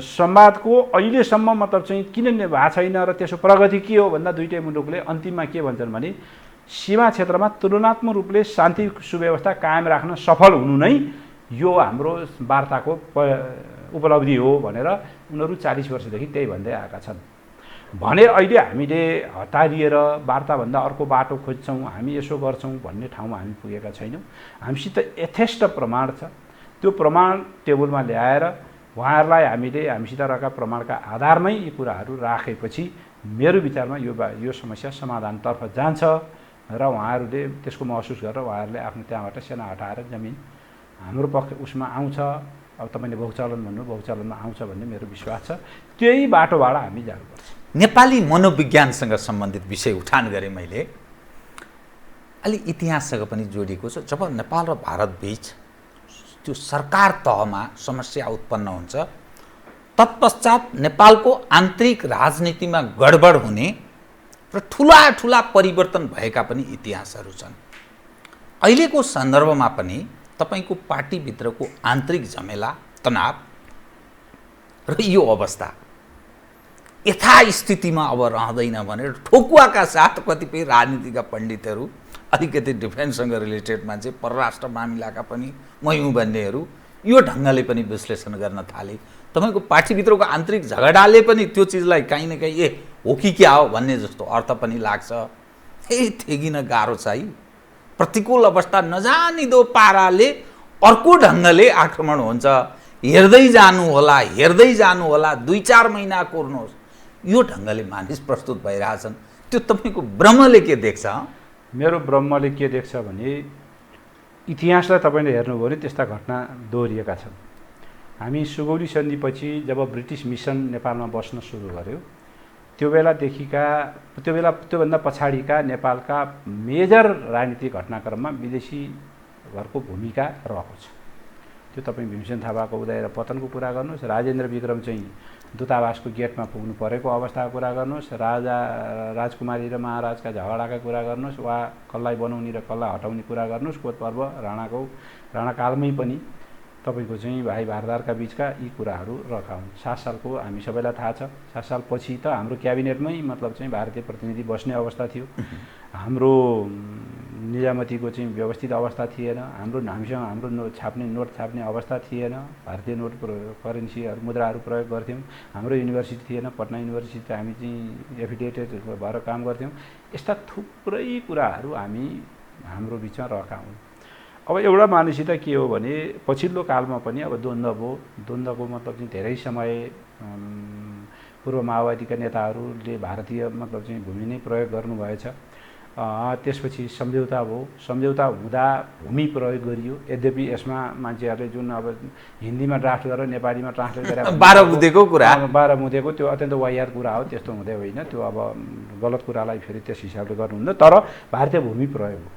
संवादको अहिलेसम्म मतलब चाहिँ किन भएको छैन र त्यसको प्रगति के हो भन्दा दुईटै मुलुकले अन्तिममा के भन्छन् भने सीमा क्षेत्रमा तुलनात्मक रूपले शान्ति सुव्यवस्था कायम राख्न सफल हुनु नै यो हाम्रो वार्ताको उपलब्धि हो भनेर उनीहरू 40 वर्षदेखि त्यही भन्दै आएका छन् भने अहिले हामीले हतारिएर वार्ताभन्दा अर्को बाटो खोज्छौँ, हामी यसो गर्छौँ भन्ने ठाउँमा हामी पुगेका छैनौँ। हामीसित यथेष्ट प्रमाण छ। त्यो प्रमाण टेबलमा ल्याएर उहाँहरूलाई हामीले हामीसित रहेका प्रमाणका आधारमै यी कुराहरू राखेपछि मेरो विचारमा यो समस्या समाधानतर्फ जान्छ र उहाँहरूले त्यसको महसुस गरेर उहाँहरूले आफ्नो त्यहाँबाट सेना हटाएर जमिन हाम्रो पक्ष उसमा आउँछ। अब तपाईँले भोगचलन भन्नु, भोगचलनमा आउँछ भन्ने मेरो विश्वास छ। त्यही बाटोबाट हामी जानुपर्छ। नेपाली मनोविज्ञानसँग सम्बन्धित विषय उठान गरेँ मैले, अलि इतिहाससँग पनि जोडिएको छ। जब नेपाल र भारत बीच त्यो सरकार तहमा समस्या उत्पन्न हुन्छ, तत्पश्चात नेपालको आन्तरिक राजनीतिमा गडबड हुने र ठुला ठुला परिवर्तन भएका पनि इतिहासहरू छन्। अहिलेको सन्दर्भमा पनि तपाईको पार्टीभित्रको आन्तरिक झमेला, तनाव र यो अवस्था यथास्थितिमा अब रहँदैन भनेर ठोकुवाका साथ कतिपय राजनीतिका पण्डितहरू, अलिकति डिफेन्ससँग रिलेटेड मान्छे, परराष्ट्र मामिलाका पनि मयौँ भन्नेहरू यो ढङ्गले पनि विश्लेषण गर्न थाले। तपाईँको पार्टीभित्रको आन्तरिक झगडाले पनि त्यो चिजलाई काहीँ न काहीँ हो कि क्या हो भन्ने जस्तो अर्थ पनि लाग्छ। थेगिन गाह्रो छ है। प्रतिकूल अवस्था नजानिदो पाराले अर्को ढङ्गले आक्रमण हुन्छ। हेर्दै जानु होला 2-4 महिना कोर्नुहोस्, यो ढङ्गले मानिस प्रस्तुत भइरहेछन्। त्यो तपाईँको ब्रह्मले के देख्छ? मेरो ब्रह्मले के देख्छ भने इतिहासलाई तपाईँले हेर्नुभयो भने त्यस्ता घटना दोहोरिएका छन्। हामी सुगौली सन्धिपछि जब ब्रिटिस मिसन नेपालमा बस्न सुरु गर्यो, त्योभन्दा पछाडिका नेपालका मेजर राजनीतिक घटनाक्रममा विदेशी घरको भूमिका रहेको छ। त्यो तपाईँ भीमसेन थापाको उदय र पतनको कुरा गर्नुहोस्, राजेन्द्र विक्रम चाहिँ दूतावासको गेटमा पुग्नु परेको अवस्थाको कुरा गर्नुहोस्, राजकुमारी र महाराजका झगडाका कुरा गर्नुहोस्, वा कसलाई बनाउने र कसलाई हटाउने कुरा गर्नुहोस्, कोत पर्व राणाकालमै पनि तपाईँको चाहिँ भाइ भारदारका बिचका यी कुराहरू रखा हुन्। 7 सालको हामी सबैलाई थाहा छ। 7 सालपछि त हाम्रो क्याबिनेटमै मतलब चाहिँ भारतीय प्रतिनिधि बस्ने अवस्था थियो। हाम्रो निजामतीको चाहिँ व्यवस्थित अवस्था थिएन, हामीसँग हाम्रो नोट छाप्ने अवस्था थिएन, भारतीय नोट करेन्सीहरू मुद्राहरू प्रयोग गर्थ्यौँ, हाम्रो युनिभर्सिटी थिएन, पटना युनिभर्सिटी हामी चाहिँ एफिलिएटेड भएर काम गर्थ्यौँ। यस्ता थुप्रै कुराहरू हाम्रो बिचमा रहेका हुन्। अब एउटा मानिसित के हो भने पछिल्लो कालमा पनि अब द्वन्द्वको मतलब चाहिँ धेरै समय पूर्व माओवादीका नेताहरूले भारतीय मतलब चाहिँ भूमि नै प्रयोग गर्नुभएछ। त्यसपछि सम्झौता भयो, सम्झौता हुँदा भूमि प्रयोग गरियो। यद्यपि यसमा मान्छेहरूले जुन अब हिन्दीमा ड्राफ्ट गरेर नेपालीमा ट्रान्सलेट गरेर 12 बुँदेको कुरा 12 बुँदेको त्यो अत्यन्त वाहियात कुरा हो। त्यस्तो हुँदै होइन, त्यो अब गलत कुरालाई फेरि त्यस हिसाबले गर्नुहुन्न। तर भारतीय भूमि प्रयोग हो।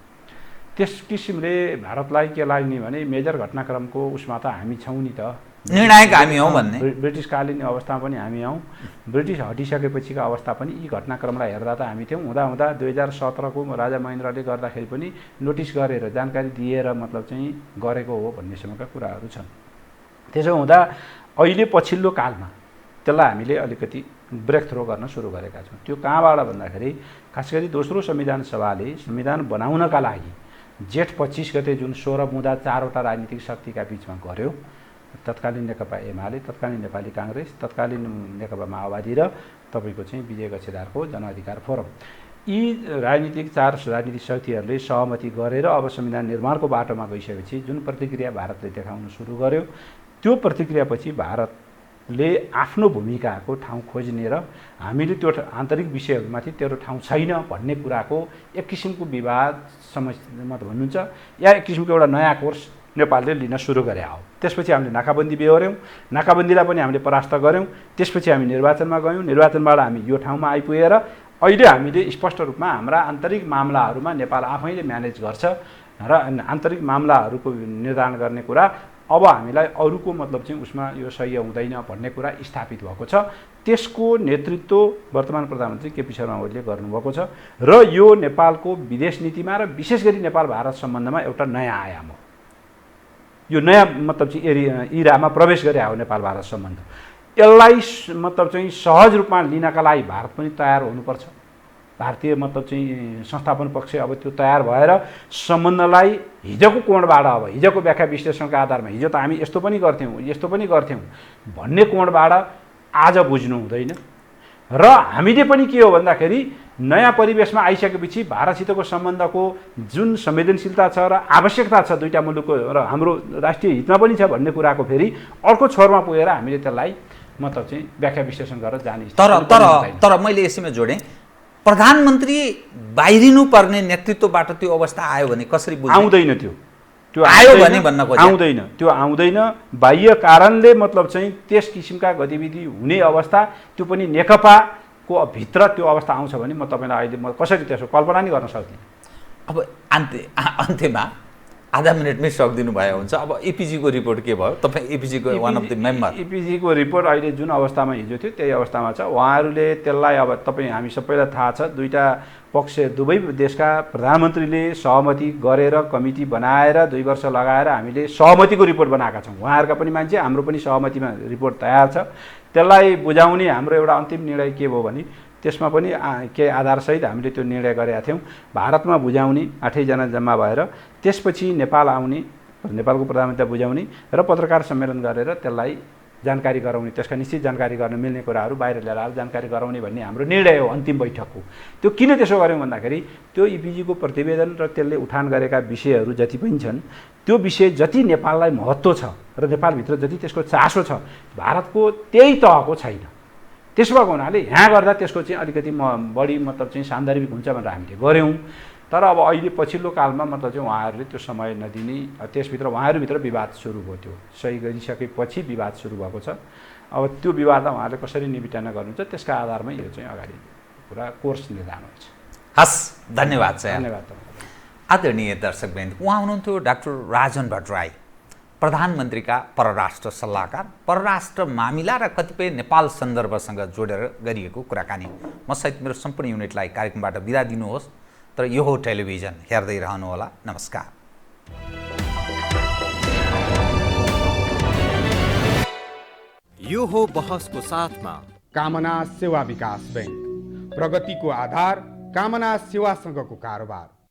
त्यस किसिमले भारतलाई के लाग्ने भने मेजर घटनाक्रमको उसमा त हामी छौँ नि त, निर्णायक हामी हौँ भन्ने। ब्रिटिसकालीन अवस्थामा पनि हामी हौँ, ब्रिटिस हटिसकेपछिका अवस्था पनि यी घटनाक्रमलाई हेर्दा त हामी थियौँ। हुँदा 2017को राजा महेन्द्रले गर्दाखेरि पनि नोटिस गरेर जानकारी दिएर मतलब चाहिँ गरेको हो भन्नेसम्मका कुराहरू छन्। त्यसो हुँदा अहिले पछिल्लो कालमा त्यसलाई हामीले अलिकति ब्रेक थ्रो गर्न सुरु गरेका छौँ। त्यो कहाँबाट भन्दाखेरि खास गरी दोस्रो संविधान सभाले संविधान बनाउनका लागि जेठ 25 गते जुन 16 बुँदा 4वटा राजनीतिक शक्तिका बिचमा गर्यो, तत्कालीन नेकपा एमाले, तत्कालीन नेपाली काङ्ग्रेस, तत्कालीन नेकपा माओवादी र तपाईँको चाहिँ विजय गच्छेदारको जनअधिकार फोरम, यी राजनीतिक 4 राजनीतिक शक्तिहरूले सहमति गरेर अब संविधान निर्माणको बाटोमा गइसकेपछि जुन प्रतिक्रिया भारतले देखाउन सुरु गर्यो, त्यो प्रतिक्रियापछि भारतले आफ्नो भूमिकाको ठाउँ खोज्ने र हामीले त्यो आन्तरिक विषयहरूमाथि तेरो ठाउँ छैन भन्ने कुराको एक किसिमको विवाद समस्या मत भन्नुहुन्छ या एक किसिमको एउटा नयाँ कोर्स नेपालले लिन सुरु गरे हो। त्यसपछि हामीले नाकाबन्दी बेहोर्यौँ, नाकाबन्दीलाई पनि हामीले परास्त गऱ्यौँ। त्यसपछि हामी निर्वाचनमा गयौँ, निर्वाचनबाट हामी यो ठाउँमा आइपुगेर अहिले हामीले स्पष्ट रूपमा हाम्रा आन्तरिक मामलाहरूमा नेपाल आफैले म्यानेज गर्छ र आन्तरिक मामलाहरूको निर्धारण गर्ने कुरा अब हामीलाई अरूको मतलब चाहिँ उसमा यो सही हुँदैन भन्ने कुरा स्थापित भएको छ। त्यसको नेतृत्व वर्तमान प्रधानमन्त्री केपी शर्मा ओलीले गर्नुभएको छ र यो नेपालको विदेश नीतिमा र विशेष गरी नेपाल भारत सम्बन्धमा एउटा नयाँ आयाम हो। यो नयाँ मतलब चाहिँ इरामा प्रवेश गरे हो नेपाल भारत सम्बन्ध। यसलाई मतलब चाहिँ सहज रूपमा लिनका लागि भारत पनि तयार हुनुपर्छ। भारतीय मतलब चाहिँ संस्थापन पक्ष अब त्यो तयार भएर सम्बन्धलाई हिजोको कोणबाट, अब हिजोको व्याख्या विश्लेषणका आधारमा हिजो त हामी यस्तो पनि गर्थ्यौँ भन्ने कोणबाट आज बुझ्नु हुँदैन। र हामीले पनि के हो भन्दाखेरि नयाँ परिवेशमा आइसकेपछि भारतसितको सम्बन्धको जुन संवेदनशीलता छ र आवश्यकता छ दुईटा मुलुकको र हाम्रो राष्ट्रिय हितमा पनि छ भन्ने कुराको फेरि अर्को छोरमा पुगेर हामीले त्यसलाई मतलब चाहिँ व्याख्या विश्लेषण गरेर जाने। तर मैले यसैमा जोडेँ, प्रधानमन्त्री बाहिरिनु पर्ने नेतृत्वबाट त्यो अवस्था आयो भने कसरी बुझ्नु? आउँदैन। त्यो आयो भने भन्न खोजेँ आउँदैन, त्यो आउँदैन। बाह्य कारणले मतलब चाहिँ त्यस किसिमका गतिविधि हुने अवस्था त्यो पनि नेकपाको भित्र त्यो अवस्था आउँछ भने म तपाईँलाई अहिले म कसरी त्यसो कल्पना नै गर्न सक्दिनँ। अब अन्त्यमा आधा मिनटमै सक्दिनु भयो हुन्छ। अब एपिजीको रिपोर्ट के भयो? तपाईँ एपिजीको वान अफ द मेम्बर। एपिजीको रिपोर्ट अहिले जुन अवस्थामा हिजो थियो त्यही अवस्थामा छ। उहाँहरूले त्यसलाई अब तपाईँ हामी सबैलाई थाहा छ, दुईटा पक्ष दुवै देशका प्रधानमन्त्रीले सहमति गरेर कमिटी बनाएर 2 वर्ष लगाएर हामीले सहमतिको रिपोर्ट बनाएका छौँ। उहाँहरूका पनि मान्छे, हाम्रो पनि सहमतिमा रिपोर्ट तयार छ। त्यसलाई बुझाउने हाम्रो एउटा अन्तिम निर्णय के भयो भने त्यसमा पनि केही आधारसहित हामीले त्यो निर्णय गरेका थियौँ। भारतमा बुझाउने 8 जना जम्मा भएर त्यसपछि नेपाल आउने, नेपालको प्रधानमन्त्री बुझाउने र पत्रकार सम्मेलन गरेर त्यसलाई जानकारी गराउने, त्यसका निश्चित जानकारी गर्न मिल्ने कुराहरू बाहिर ल्याएर जानकारी गराउने भन्ने हाम्रो निर्णय हो अन्तिम बैठकको। त्यो किन त्यसो गऱ्यौँ भन्दाखेरि त्यो इपिजीको प्रतिवेदन र त्यसले उठान गरेका विषयहरू जति पनि छन् त्यो विषय जति नेपाललाई महत्त्व छ र नेपालभित्र जति त्यसको चासो छ भारतको त्यही तहको छैन। त्यसो भएको हुनाले यहाँ गर्दा त्यसको चाहिँ अलिकति बढी मतलब चाहिँ सान्दर्भिक हुन्छ भनेर हामीले गऱ्यौँ। तर अब अहिले पछिल्लो कालमा मतलब चाहिँ उहाँहरूले त्यो समय नदिने, त्यसभित्र उहाँहरूभित्र विवाद सुरु भयो। त्यो सही गरिसकेपछि विवाद सुरु भएको छ। अब त्यो विवादलाई उहाँहरूले कसरी निबिटना गर्नुहुन्छ त्यसका आधारमा यो चाहिँ अगाडि पुरा कोर्स निर्धारण हुन्छ। हस्, धन्यवाद छ। धन्यवाद। आदरणीय दर्शकवृन्द, उहाँ हुनुहुन्थ्यो डाक्टर राजन भट्टराई, प्रधानमन्त्रीका परराष्ट्र सल्लाहकार, परराष्ट्र मामिला र कतिपय नेपाल सन्दर्भसँग जोडेर गरिएको कुराकानी। म सहित मेरो सम्पूर्ण युनिटलाई कार्यक्रमबाट बिदा दिनुहोस्, तर यो हो टेलिभिजन, हेर्दै रहनुहोला। नमस्कार। यो हो बहसको साथमा कामना सेवा विकास बैंक, प्रगतिको आधार कामना सेवासँगको कारोबार।